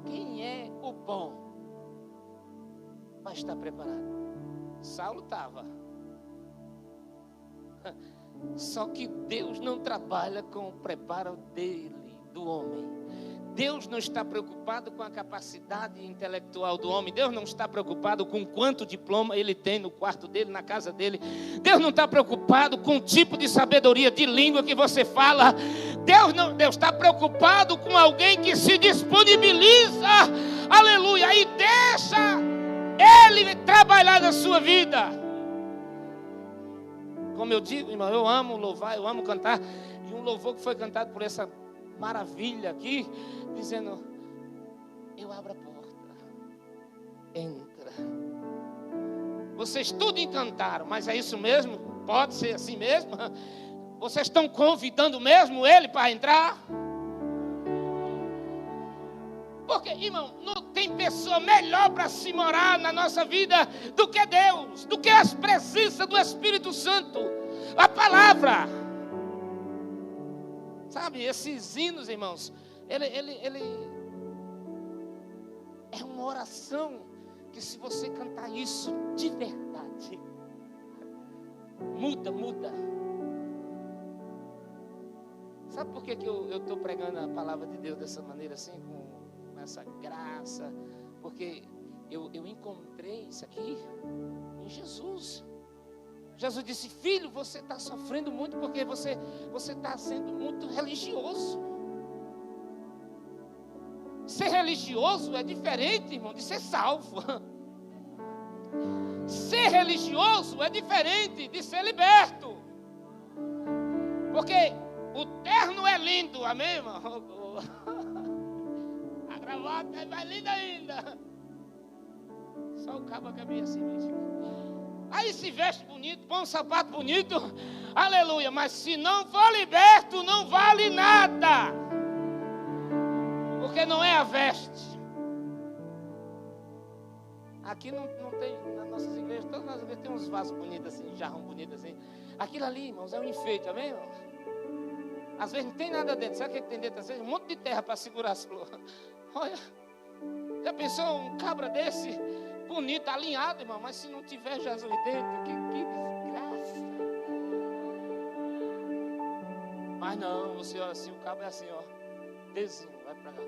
quem é o bom vai estar preparado? Saulo estava. Só que Deus não trabalha com o preparo do homem. Deus não está preocupado com a capacidade intelectual do homem. Deus não está preocupado com quanto diploma ele tem no quarto dele, na casa dele. Deus não está preocupado com o tipo de sabedoria de língua que você fala. Deus está preocupado com alguém que se disponibiliza, aleluia, e deixa Ele trabalhar na sua vida. Como eu digo, irmão, eu amo louvar, eu amo cantar. E um louvor que foi cantado por essa maravilha aqui, dizendo, eu abro a porta, entra. Vocês tudo encantaram, mas é isso mesmo? Pode ser assim mesmo? Vocês estão convidando mesmo Ele para entrar? Porque, irmão, não tem pessoa melhor para se morar na nossa vida do que Deus, do que as presenças do Espírito Santo, a palavra. Sabe, esses hinos, irmãos, ele é uma oração que, se você cantar isso de verdade, muda. Sabe por que eu estou pregando a palavra de Deus dessa maneira assim, com essa graça? Porque eu encontrei isso aqui em Jesus. Jesus disse: filho, você está sofrendo muito porque você está sendo muito religioso. Ser religioso é diferente, irmão, de ser salvo. Ser religioso é diferente de ser liberto. Porque o terno é lindo, amém, irmão? A gravata é mais linda ainda. Só o cabo caminha assim mesmo. Aí se veste bonito, põe um sapato bonito, aleluia. Mas se não for liberto, não vale nada. Porque não é a veste. Aqui não tem, nas nossas igrejas, todas as igrejas tem uns vasos bonitos assim, jarrão bonito assim. Aquilo ali, irmãos, é um enfeite, amém, irmão? Às vezes não tem nada dentro. Sabe o que tem dentro? Às vezes um monte de terra para segurar as flores. Olha, já pensou um cabra desse, bonito, alinhado, irmão? Mas se não tiver Jesus dentro, que desgraça. Mas não, você olha assim, o cabra é assim, ó. Desenho, vai para cá.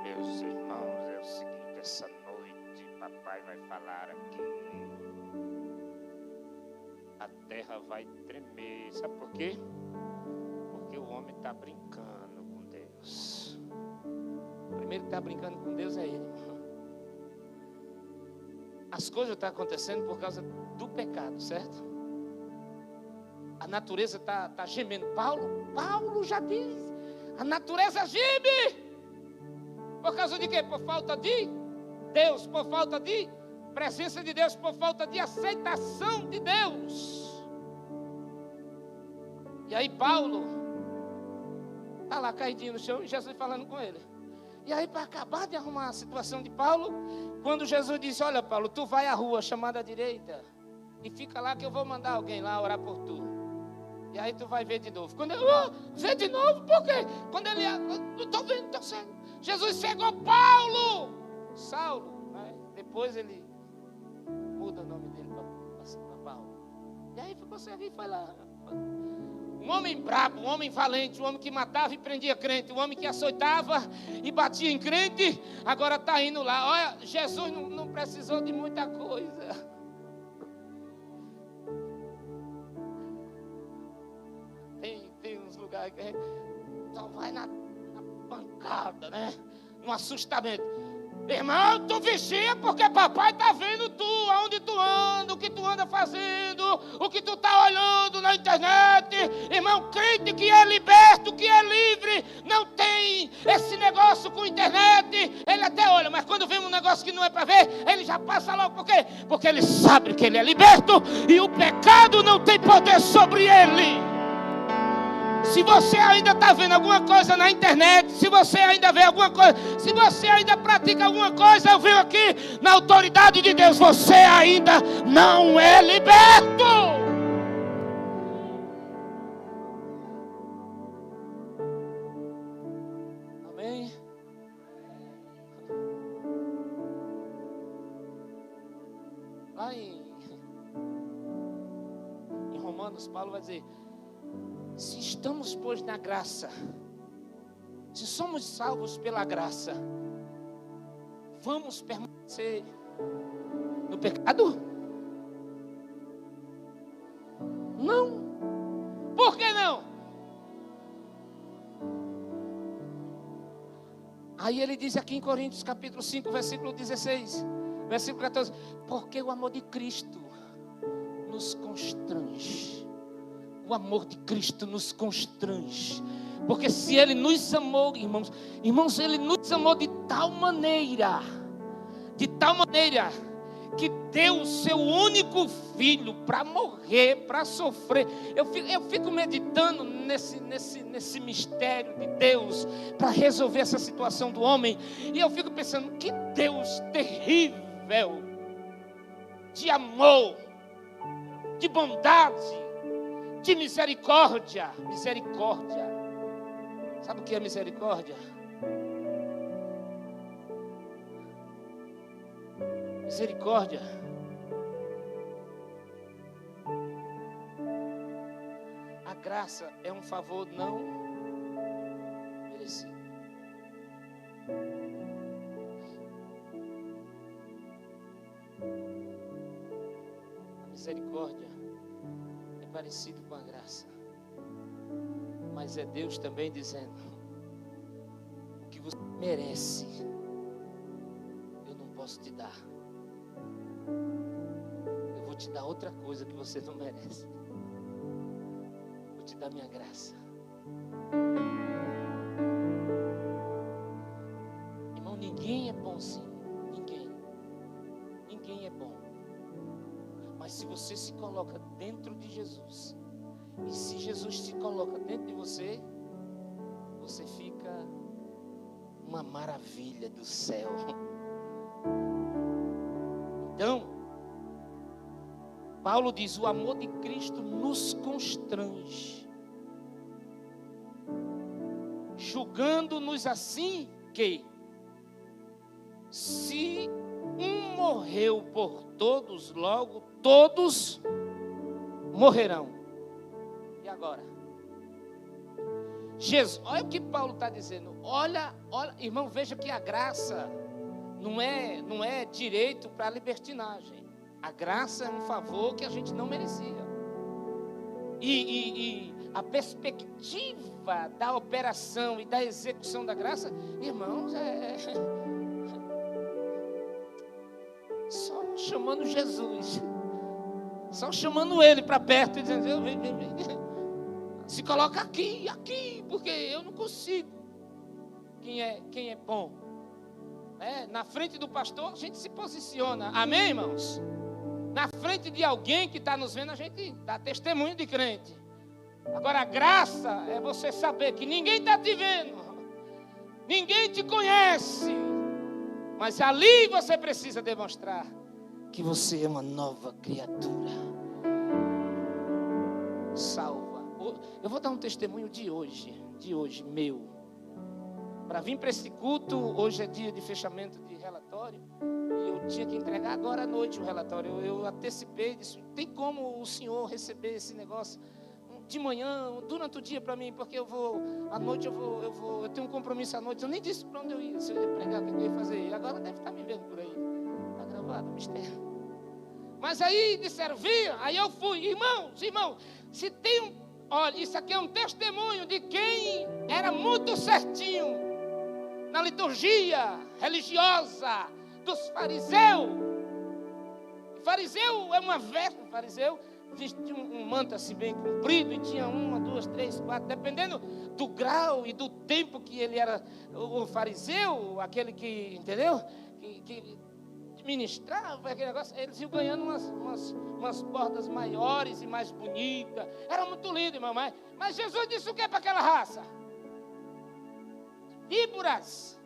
Meus irmãos, é o seguinte, essa noite papai vai falar aqui. A terra vai tremer. Sabe por quê? Porque o homem está brincando com Deus. O primeiro que está brincando com Deus é ele. As coisas estão acontecendo por causa do pecado, certo? A natureza está gemendo. Paulo já diz. A natureza geme. Por causa de quê? Por falta de Deus, por falta de presença de Deus, por falta de aceitação de Deus. E aí Paulo está lá caidinho no chão e Jesus falando com ele. E aí, para acabar de arrumar a situação de Paulo, quando Jesus disse: olha, Paulo, tu vai à rua chamada à direita e fica lá que eu vou mandar alguém lá orar por tu. E aí tu vai ver de novo. Quando ele vê de novo, por quê? Quando ele, eu estou vendo, estou sendo. Jesus cegou Paulo, Saulo, né? Depois ele muda o nome dele para Paulo. E aí ficou cego e foi lá. Um homem brabo, um homem valente, um homem que matava e prendia crente, um homem que açoitava e batia em crente, agora está indo lá. Olha, Jesus não precisou de muita coisa. Tem uns lugares que a gente só vai na pancada, né? No assustamento. Irmão, tu vigia porque papai está vendo tu, aonde tu anda, o que tu anda fazendo, o que tu está olhando na internet. Irmão, crente que é liberto, que é livre, não tem esse negócio com internet. Ele até olha, mas quando vem um negócio que não é para ver, ele já passa logo. Por quê? Porque ele sabe que ele é liberto e o pecado não tem poder sobre ele. Se você ainda está vendo alguma coisa na internet, se você ainda vê alguma coisa, se você ainda pratica alguma coisa, eu venho aqui na autoridade de Deus, você ainda não é liberto. Amém? Lá em Romanos, Paulo vai dizer: se estamos, pois, na graça, se somos salvos pela graça, vamos permanecer no pecado? Não. Por que não? Aí ele diz aqui em Coríntios capítulo 5, versículo 16, versículo 14: porque o amor de Cristo nos constrange. O amor de Cristo nos constrange. Porque se Ele nos amou, irmãos, Ele nos amou de tal maneira, que deu o seu único filho para morrer, para sofrer. Eu fico meditando nesse mistério de Deus para resolver essa situação do homem. E eu fico pensando, que Deus terrível, de amor, de bondade, de misericórdia. Misericórdia. Sabe o que é misericórdia? Misericórdia. A graça é um favor não merecido. A misericórdia parecido com a graça. Mas é Deus também dizendo: o que você merece, eu não posso te dar. Eu vou te dar outra coisa que você não merece. Vou te dar minha graça. Irmão, ninguém é bom sim. Ninguém é bom. Mas se você se coloca dentro de Jesus, e se Jesus se coloca dentro de você, você fica uma maravilha do céu. Então, Paulo diz: o amor de Cristo nos constrange, julgando-nos assim que, se um morreu por todos, logo todos morrerão. E agora? Jesus, olha o que Paulo está dizendo. Olha, irmão, veja que a graça não é direito para libertinagem. A graça é um favor que a gente não merecia. E a perspectiva da operação e da execução da graça, irmãos, só chamando Jesus, só chamando Ele para perto e dizendo: vem. Se coloca aqui, porque eu não consigo. Quem é bom? Na frente do pastor a gente se posiciona, amém, irmãos? Na frente de alguém que está nos vendo, a gente dá testemunho de crente. Agora, a graça é você saber que ninguém está te vendo, ninguém te conhece, mas ali você precisa demonstrar que você é uma nova criatura, salva. Eu vou dar um testemunho de hoje, meu. Para vir para esse culto, hoje é dia de fechamento de relatório, e eu tinha que entregar agora à noite o relatório. Eu antecipei, disse: tem como o senhor receber esse negócio de manhã, durante o dia para mim, porque à noite eu tenho um compromisso à noite. Eu nem disse para onde eu ia, se eu ia pregar, o que eu ia fazer. E agora deve estar me vendo por aí, está gravado o mistério. Mas aí disseram: vinha, aí eu fui. Irmãos, se tem olha, isso aqui é um testemunho de quem era muito certinho na liturgia religiosa dos fariseus. Fariseu é uma veste, fariseu vestia um manto assim bem comprido e tinha 1, 2, 3, 4, dependendo do grau e do tempo que ele era o fariseu, aquele que, entendeu? Que ministrava aquele negócio, eles iam ganhando umas bordas maiores e mais bonitas. Era muito lindo, irmão. Mas Jesus disse o que para aquela raça? Víboras.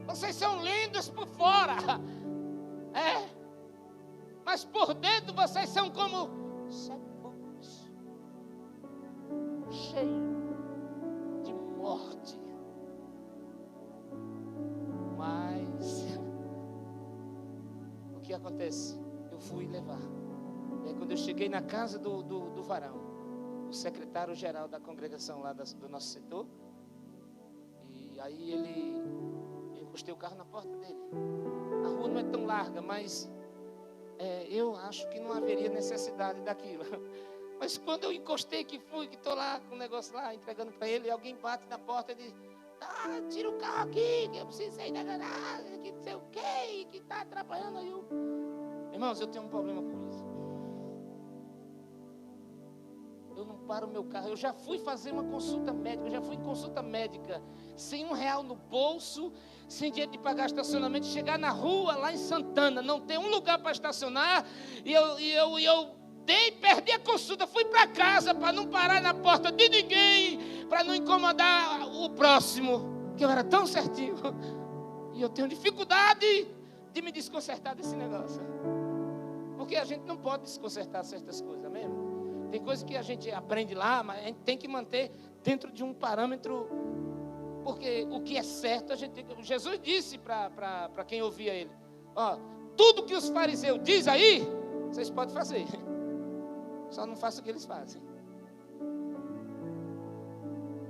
Vocês são lindos por fora, mas por dentro vocês são como sepulcros, cheios de morte. Mas o que acontece? Eu fui levar. E aí, quando eu cheguei na casa do varão, o secretário-geral da congregação lá do nosso setor, e aí eu encostei o carro na porta dele. A rua não é tão larga, mas eu acho que não haveria necessidade daquilo. Mas quando eu encostei que estou lá com o negócio lá, entregando para ele, e alguém bate na porta e diz: tira o carro aqui, que eu preciso sair da garagem, que não sei o quê, que está atrapalhando aí. Irmãos, eu tenho um problema com isso. Eu não paro o meu carro. Eu já fui fazer uma consulta médica, eu já fui em consulta médica, sem R$1 no bolso, sem dinheiro de pagar estacionamento, chegar na rua lá em Santana, não ter um lugar para estacionar, e eu perdi a consulta, fui para casa para não parar na porta de ninguém, para não incomodar o próximo, que eu era tão certinho, e eu tenho dificuldade de me desconcertar desse negócio, porque a gente não pode desconcertar certas coisas mesmo. Tem coisas que a gente aprende lá, mas a gente tem que manter dentro de um parâmetro, porque o que é certo, Jesus disse para quem ouvia ele: tudo que os fariseus dizem aí, vocês podem fazer, só não façam o que eles fazem.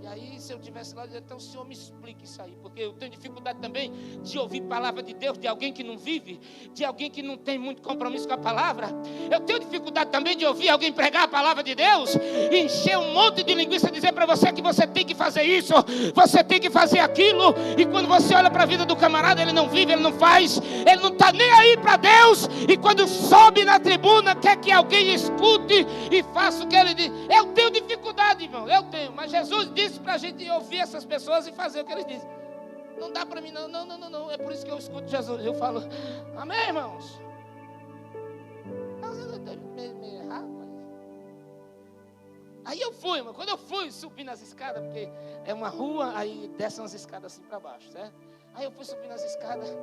E aí, se eu tivesse lá, eu dizia, então o Senhor me explique isso aí, porque eu tenho dificuldade também de ouvir palavra de Deus, de alguém que não vive, de alguém que não tem muito compromisso com a palavra. Eu tenho dificuldade também de ouvir alguém pregar a palavra de Deus, e encher um monte de linguiça, dizer para você que você tem que fazer isso, você tem que fazer aquilo, e quando você olha para a vida do camarada, ele não vive, ele não faz, ele não está nem aí para Deus, e quando sobe na tribuna, quer que alguém escute e faça o que ele diz. Eu tenho dificuldade, irmão, eu tenho, mas Jesus disse para a gente ouvir essas pessoas e fazer o que eles dizem. Não dá para mim, não. É por isso que eu escuto Jesus. Eu falo, amém, irmãos? Às vezes eu estou meio errado, mas... Aí eu fui, irmão. Quando eu fui subir nas escadas, porque é uma rua, aí desce umas escadas assim para baixo, certo? Aí eu fui subir nas escadas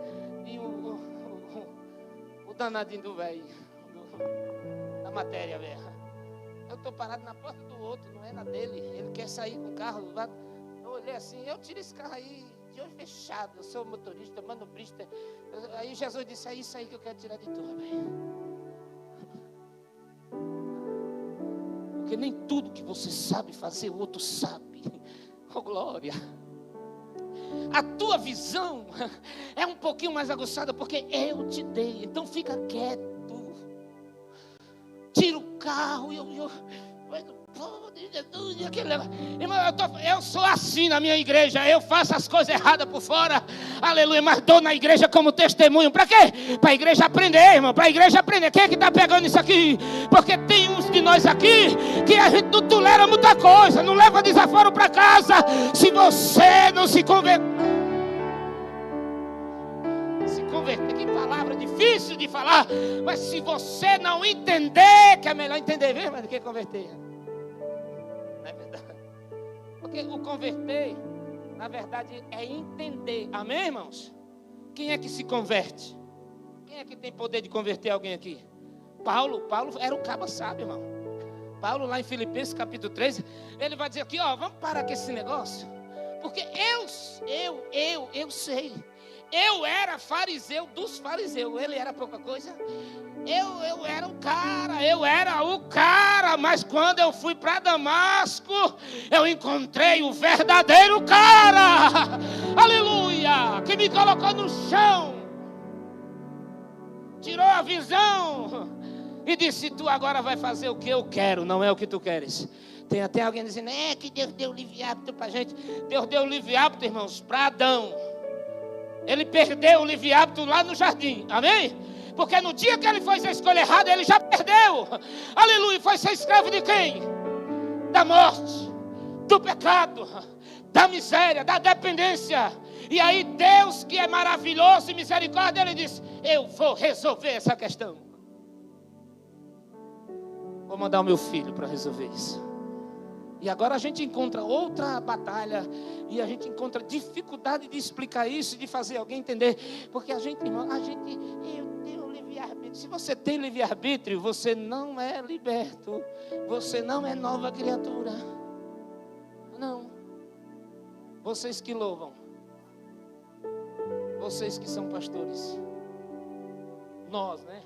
e o danadinho do velho, da matéria, velho. Eu estou parado na porta do outro, não é na dele. Ele quer sair com o carro. Eu olhei assim, eu tiro esse carro aí de olho fechado. Eu sou motorista, manobrista. Aí Jesus disse, é isso aí que eu quero tirar de tu, velho. Porque nem tudo que você sabe fazer, o outro sabe. Oh, glória. A tua visão é um pouquinho mais aguçada, porque eu te dei. Então fica quieto. Tira o carro, eu sou assim na minha igreja, eu faço as coisas erradas por fora, aleluia, mas dou na igreja como testemunho. Para quê? Para a igreja aprender, irmão, para a igreja aprender. Quem é que está pegando isso aqui? Porque tem uns de nós aqui que a gente não tolera muita coisa, não leva desaforo para casa se você não se converter. Que palavra difícil de falar, mas se você não entender, que é melhor entender mesmo do que converter. Não é verdade? Porque o converter, na verdade, é entender. Amém, irmãos? Quem é que se converte? Quem é que tem poder de converter alguém aqui? Paulo era o cabo sábio, irmão. Paulo lá em Filipenses capítulo 3, ele vai dizer aqui, ó, vamos parar com esse negócio, porque eu sei. Eu era fariseu dos fariseus. Ele era pouca coisa. Eu era o cara. Mas quando eu fui para Damasco, eu encontrei o verdadeiro cara. Aleluia. Que me colocou no chão, tirou a visão e disse, tu agora vai fazer o que eu quero, não é o que tu queres. Tem até alguém dizendo, que Deus deu livre-árbitro para a gente. Deus deu livre-árbitro, irmãos, para Adão. Ele perdeu o livre-árbitro lá no jardim, amém? Porque no dia que ele fez a escolha errada, ele já perdeu, aleluia. Foi ser escravo de quem? Da morte, do pecado, da miséria, da dependência. E aí Deus, que é maravilhoso e misericórdia, ele disse, eu vou resolver essa questão. Vou mandar o meu filho para resolver isso. E agora a gente encontra outra batalha, e a gente encontra dificuldade de explicar isso, de fazer alguém entender. Porque a gente, irmão, eu tenho livre-arbítrio. Se você tem livre-arbítrio, você não é liberto, você não é nova criatura. Não. Vocês que louvam, vocês que são pastores, nós, né?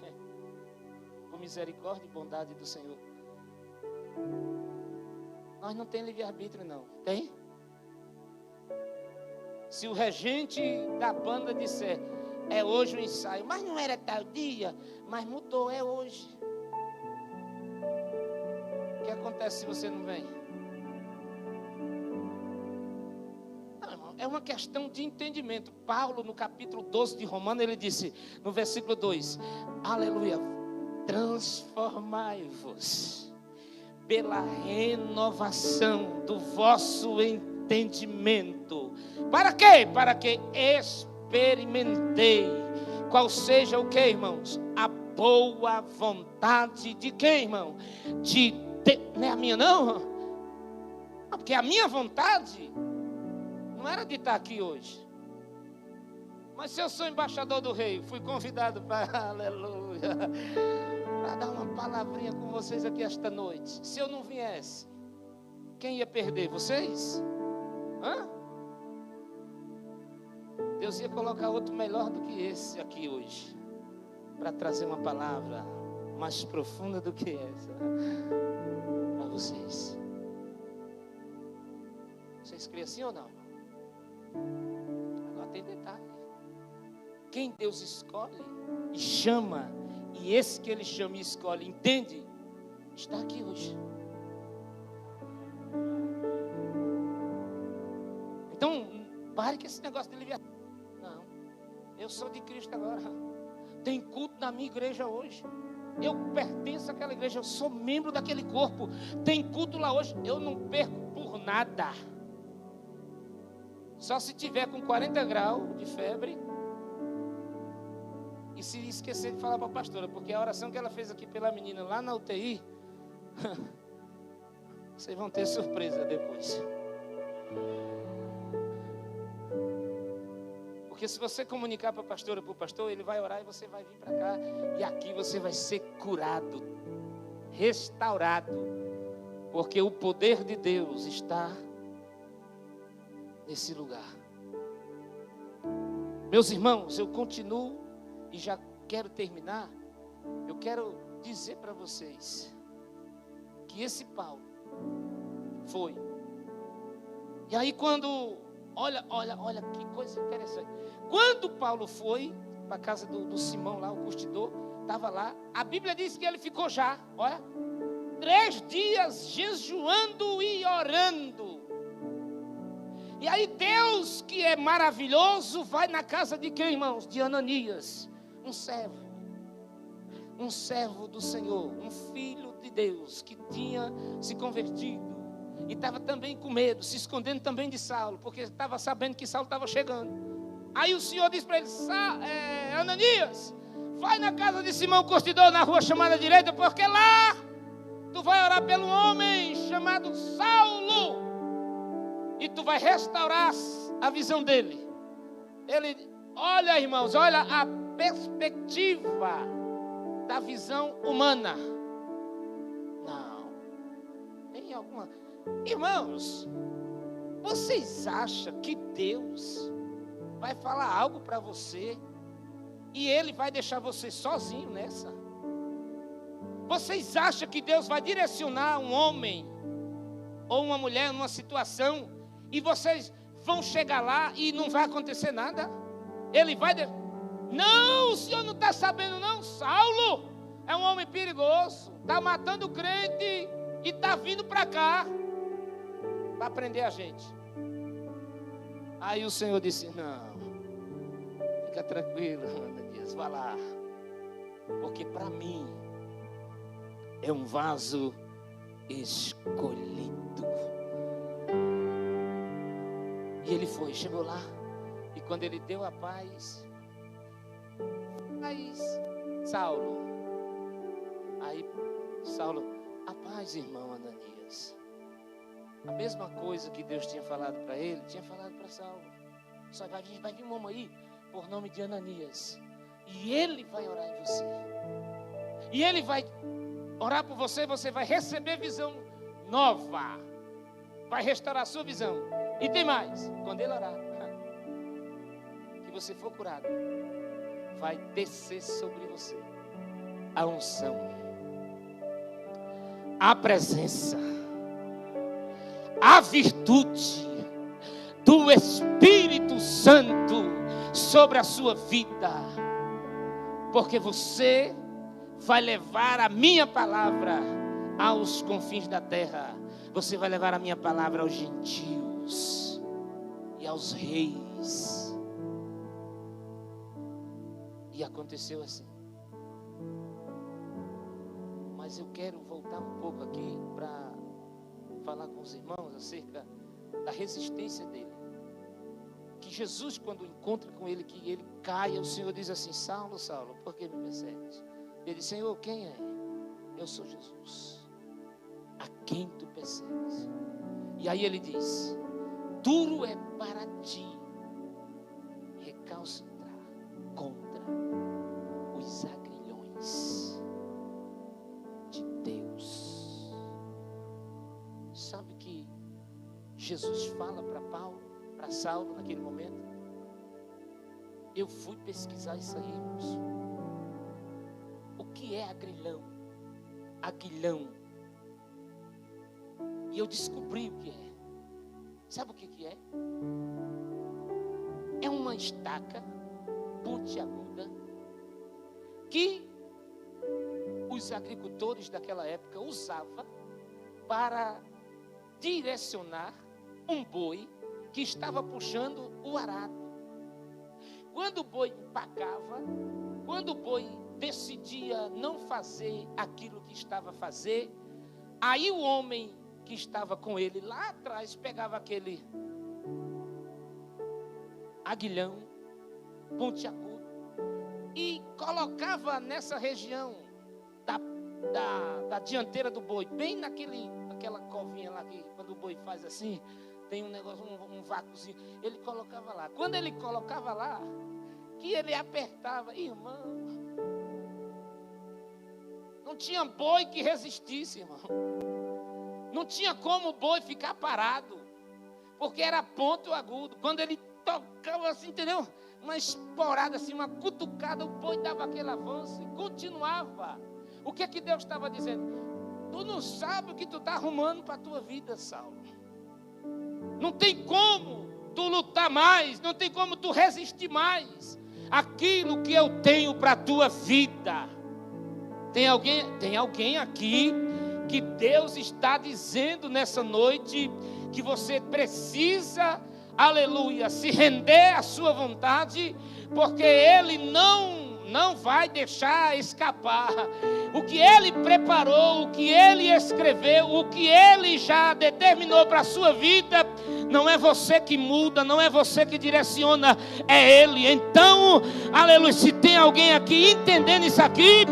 Com misericórdia e bondade do Senhor. Nós não temos livre-arbítrio, não. Tem? Se o regente da banda disser, é hoje o ensaio, mas não era tal dia, mas mudou, é hoje. O que acontece se você não vem? Não, irmão, é uma questão de entendimento. Paulo, no capítulo 12 de Romanos, ele disse, no versículo 2, aleluia, transformai-vos pela renovação do vosso entendimento. Para quê? Para que experimentei qual seja o que, irmãos? A boa vontade de quem, irmão? Não é a minha, não? Porque a minha vontade não era de estar aqui hoje. Mas se eu sou embaixador do rei, fui convidado para, aleluia, para dar uma palavrinha com vocês aqui esta noite. Se eu não viesse, quem ia perder? Vocês? Hã? Deus ia colocar outro melhor do que esse aqui hoje, para trazer uma palavra mais profunda do que essa para vocês. Vocês creem assim ou não? Agora tem detalhe. Quem Deus escolhe e chama, e esse que Ele chama e escolhe, entende, está aqui hoje. Então, pare com esse negócio de livre-arbítrio. Não, eu sou de Cristo agora. Tem culto na minha igreja hoje. Eu pertenço àquela igreja, eu sou membro daquele corpo. Tem culto lá hoje, eu não perco por nada. Só se tiver com 40 graus de febre e se esquecer de falar para a pastora, porque a oração que ela fez aqui pela menina lá na UTI, vocês vão ter surpresa depois. Porque se você comunicar para a pastora, para o pastor, ele vai orar e você vai vir para cá. E aqui você vai ser curado, restaurado. Porque o poder de Deus está nesse lugar. Meus irmãos, eu continuo e já quero terminar. Eu quero dizer para vocês que esse Paulo foi. E aí quando... Olha que coisa interessante. Quando Paulo foi para a casa do Simão lá, o curtidor, estava lá. A Bíblia diz que ele ficou já, 3 dias jejuando e orando. E aí Deus, que é maravilhoso, vai na casa de quem, irmãos? De Ananias, um servo do Senhor, um filho de Deus, que tinha se convertido. E estava também com medo, se escondendo também de Saulo, porque estava sabendo que Saulo estava chegando. Aí o Senhor disse para ele: Ananias, vai na casa de Simão Curtidor, na rua chamada direita, porque lá tu vai orar pelo homem chamado Saulo, e tu vai restaurar a visão dele. Ele, olha, irmãos, olha a perspectiva da visão humana. Não, tem alguma... Irmãos, vocês acham que Deus vai falar algo para você e Ele vai deixar você sozinho nessa? Vocês acham que Deus vai direcionar um homem ou uma mulher numa situação e vocês vão chegar lá e não vai acontecer nada? Ele vai... Não, o senhor não está sabendo não. Saulo é um homem perigoso, está matando crente e está vindo para cá para prender a gente. Aí o Senhor disse: não, fica tranquilo, Ananias, vá lá, porque para mim é um vaso escolhido. E ele foi, chegou lá, e quando ele deu a paz, Saulo, aí Saulo, a paz, irmão Ananias. A mesma coisa que Deus tinha falado para ele, tinha falado para Saulo. Só vai vir um homem aí, por nome de Ananias, e ele vai orar em você. E ele vai orar por você, você vai receber visão nova. Vai restaurar a sua visão. E tem mais, quando ele orar, que você for curado, vai descer sobre você a unção, a presença, a virtude do Espírito Santo sobre a sua vida, porque você vai levar a minha palavra aos confins da terra. Você vai levar a minha palavra aos gentios e aos reis. E aconteceu assim. Mas eu quero voltar um pouco aqui para falar com os irmãos acerca da resistência dele. Que Jesus, quando encontra com ele, que ele caia, o Senhor diz assim: Saulo, Saulo, por que me persegues? Ele diz: Senhor, quem é? Eu sou Jesus, a quem tu persegues. E aí ele diz: duro é para ti recalcitrar contra os agrilhões de Deus. Sabe que Jesus fala para Paulo, para Saulo naquele momento? Eu fui pesquisar isso aí, irmãos. O que é agrilhão? Aguilhão. E eu descobri o que é. Sabe o que é? É uma estaca pontiaguda que os agricultores daquela época usavam para direcionar um boi que estava puxando o arado. Quando o boi empacava, quando o boi decidia não fazer aquilo que estava a fazer, aí o homem que estava com ele lá atrás pegava aquele aguilhão pontiagudo e colocava nessa região da dianteira do boi, bem naquela covinha lá que quando o boi faz assim, tem um negócio, um vácuozinho, ele colocava lá. Quando ele colocava lá, que ele apertava, irmão, não tinha boi que resistisse, irmão. Não tinha como o boi ficar parado, porque era ponto agudo. Quando ele tocava assim, entendeu? Uma esporada assim, uma cutucada, o boi dava aquele avanço e continuava. O que é que Deus estava dizendo? Tu não sabe o que tu está arrumando para a tua vida, Saulo. Não tem como tu lutar mais, não tem como tu resistir mais aquilo que eu tenho para a tua vida. Tem alguém aqui que Deus está dizendo nessa noite que você precisa, aleluia, se render à sua vontade, porque Ele não vai deixar escapar o que Ele preparou, o que Ele escreveu, o que Ele já determinou para a sua vida. Não é você que muda, não é você que direciona, é Ele. Então, aleluia, se tem alguém aqui entendendo isso aqui,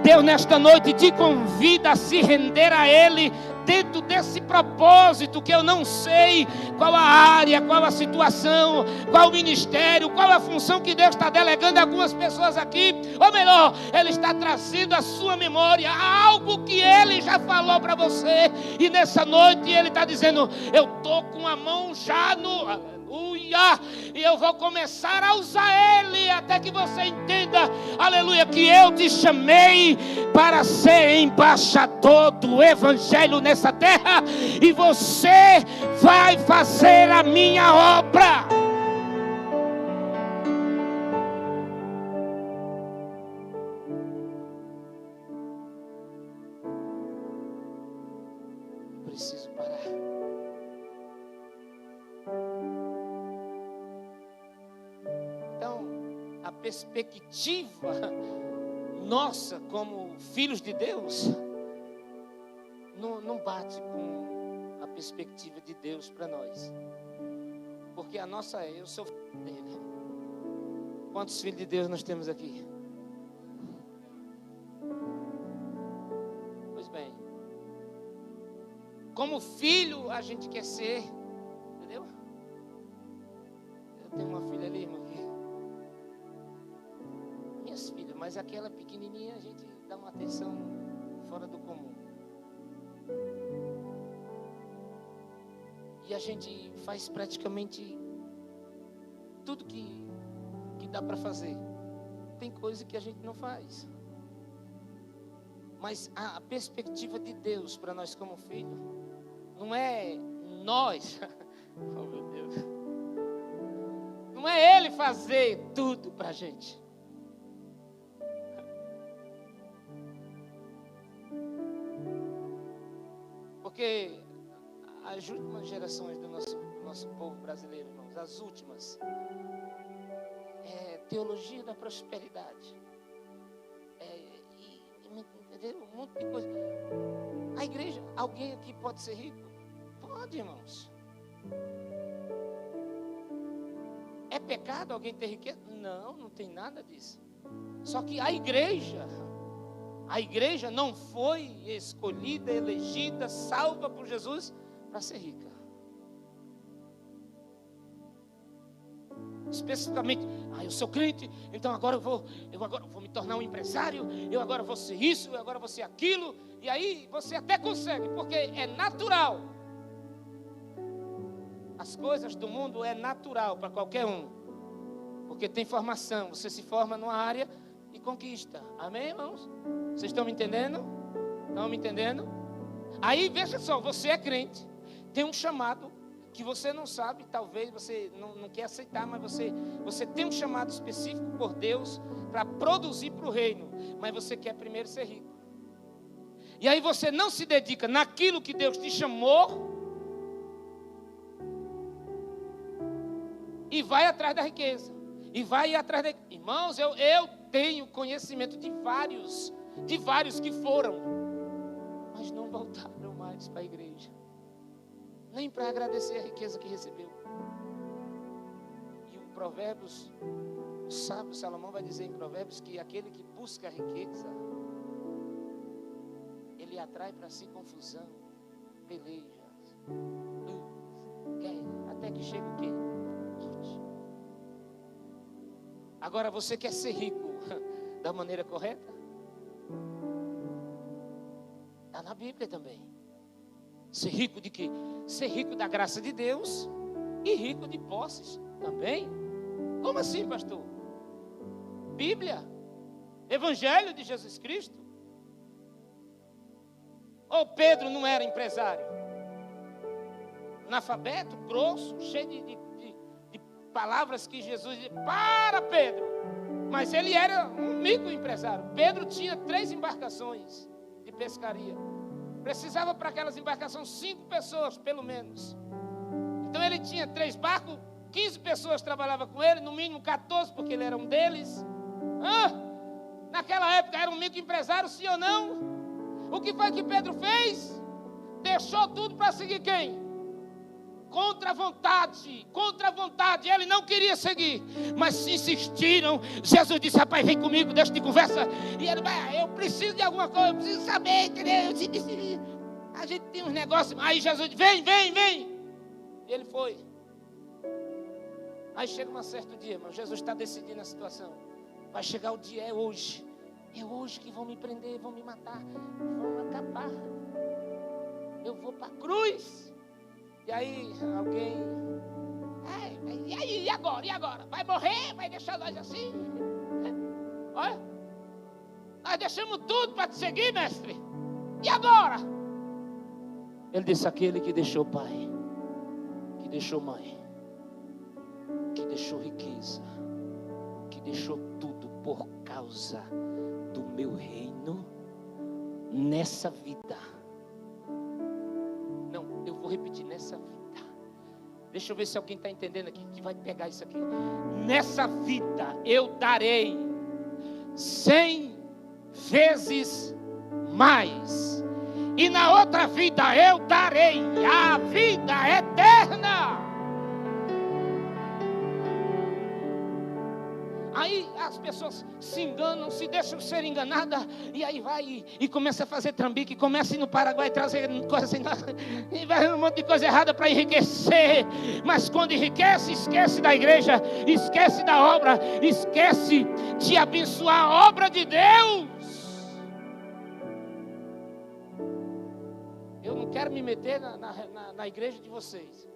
Deus nesta noite te convida a se render a Ele, dentro desse propósito que eu não sei qual a área, qual a situação, qual o ministério, qual a função que Deus está delegando a algumas pessoas aqui, ou melhor, Ele está trazendo à sua memória algo que Ele já falou para você, e nessa noite Ele está dizendo, eu estou com a mão já no... aleluia, e eu vou começar a usar Ele, até que você entenda, aleluia, que eu te chamei para ser embaixador do Evangelho nessa terra, e você vai fazer a minha obra. Preciso parar. Então, a perspectiva nossa como filhos de Deus não bate com a perspectiva de Deus para nós, porque a nossa, eu sou filho dele. Quantos filhos de Deus nós temos aqui? Pois bem, como filho a gente quer ser, entendeu? Eu tenho uma filha ali, irmão, aqui. Minhas filhas, mas aquela pequenininha a gente dá uma atenção fora do comum. E a gente faz praticamente tudo que dá para fazer. Tem coisa que a gente não faz. Mas a perspectiva de Deus para nós como filho não é nós. Oh, meu Deus. Não é Ele fazer tudo para a gente. Porque as últimas gerações do nosso povo brasileiro, irmãos, as últimas, teologia da prosperidade, entendeu? Um monte de coisa. A igreja, alguém aqui pode ser rico? Pode, irmãos. É pecado alguém ter riqueza? Não, não tem nada disso. Só que a igreja não foi escolhida, elegida, salva por Jesus para ser rica. Especificamente, eu sou crente, então agora eu vou me tornar um empresário, eu agora vou ser isso, eu agora vou ser aquilo, e aí você até consegue, porque é natural. As coisas do mundo é natural para qualquer um, porque tem formação, você se forma numa área e conquista. Amém, irmãos? Vocês estão me entendendo? Estão me entendendo? Aí, veja só, você é crente, tem um chamado, que você não sabe, talvez você não quer aceitar, mas você tem um chamado específico por Deus para produzir para o reino, mas você quer primeiro ser rico. E aí você não se dedica naquilo que Deus te chamou e vai atrás da riqueza. E vai atrás da... Irmãos, eu tenho conhecimento de vários que foram, mas não voltaram mais para a igreja, nem para agradecer a riqueza que recebeu. E o Provérbios, o sábio Salomão vai dizer em Provérbios que aquele que busca a riqueza, ele atrai para si confusão, pelejas, lutas, até que chega o quê? Agora você quer ser rico da maneira correta? Está na Bíblia também. Ser rico de quê? Ser rico da graça de Deus e rico de posses também. Como assim, pastor? Bíblia, Evangelho de Jesus Cristo. Ou Pedro não era empresário? Analfabeto, grosso, cheio de palavras que Jesus disse, para Pedro. Mas ele era um microempresário. Pedro tinha 3 embarcações de pescaria. Precisava para aquelas embarcações 5 pessoas, pelo menos. Então ele tinha 3 barcos, 15 pessoas trabalhavam com ele, no mínimo 14, porque ele era um deles. Naquela época era um microempresário, sim ou não? O que foi que Pedro fez? Deixou tudo para seguir quem? Contra a vontade, ele não queria seguir, mas se insistiram. Jesus disse, rapaz, vem comigo, deixa de conversa. E ele, eu preciso de alguma coisa, eu preciso saber, entendeu? A gente tem uns negócios. Aí Jesus disse, vem. E ele foi. Aí chega um certo dia, mas Jesus está decidindo a situação. Vai chegar o dia, é hoje que vão me prender, vão me matar, vão acabar. Eu vou para a cruz. E aí alguém, e agora? Vai morrer? Vai deixar nós assim? Olha, nós deixamos tudo para te seguir, mestre. E agora? Ele disse, aquele que deixou pai, que deixou mãe, que deixou riqueza, que deixou tudo por causa do meu reino, nessa vida. Eu vou repetir, nessa vida. Deixa eu ver se alguém está entendendo aqui, que vai pegar isso aqui. Nessa vida eu darei 100 vezes mais. E na outra vida eu darei a vida eterna. Aí as pessoas se enganam, se deixam ser enganadas, e aí vai e começa a fazer trambique, começa a ir no Paraguai trazer coisa assim, e vai um monte de coisa errada para enriquecer. Mas quando enriquece, esquece da igreja, esquece da obra, esquece de abençoar a obra de Deus. Eu não quero me meter na igreja de vocês,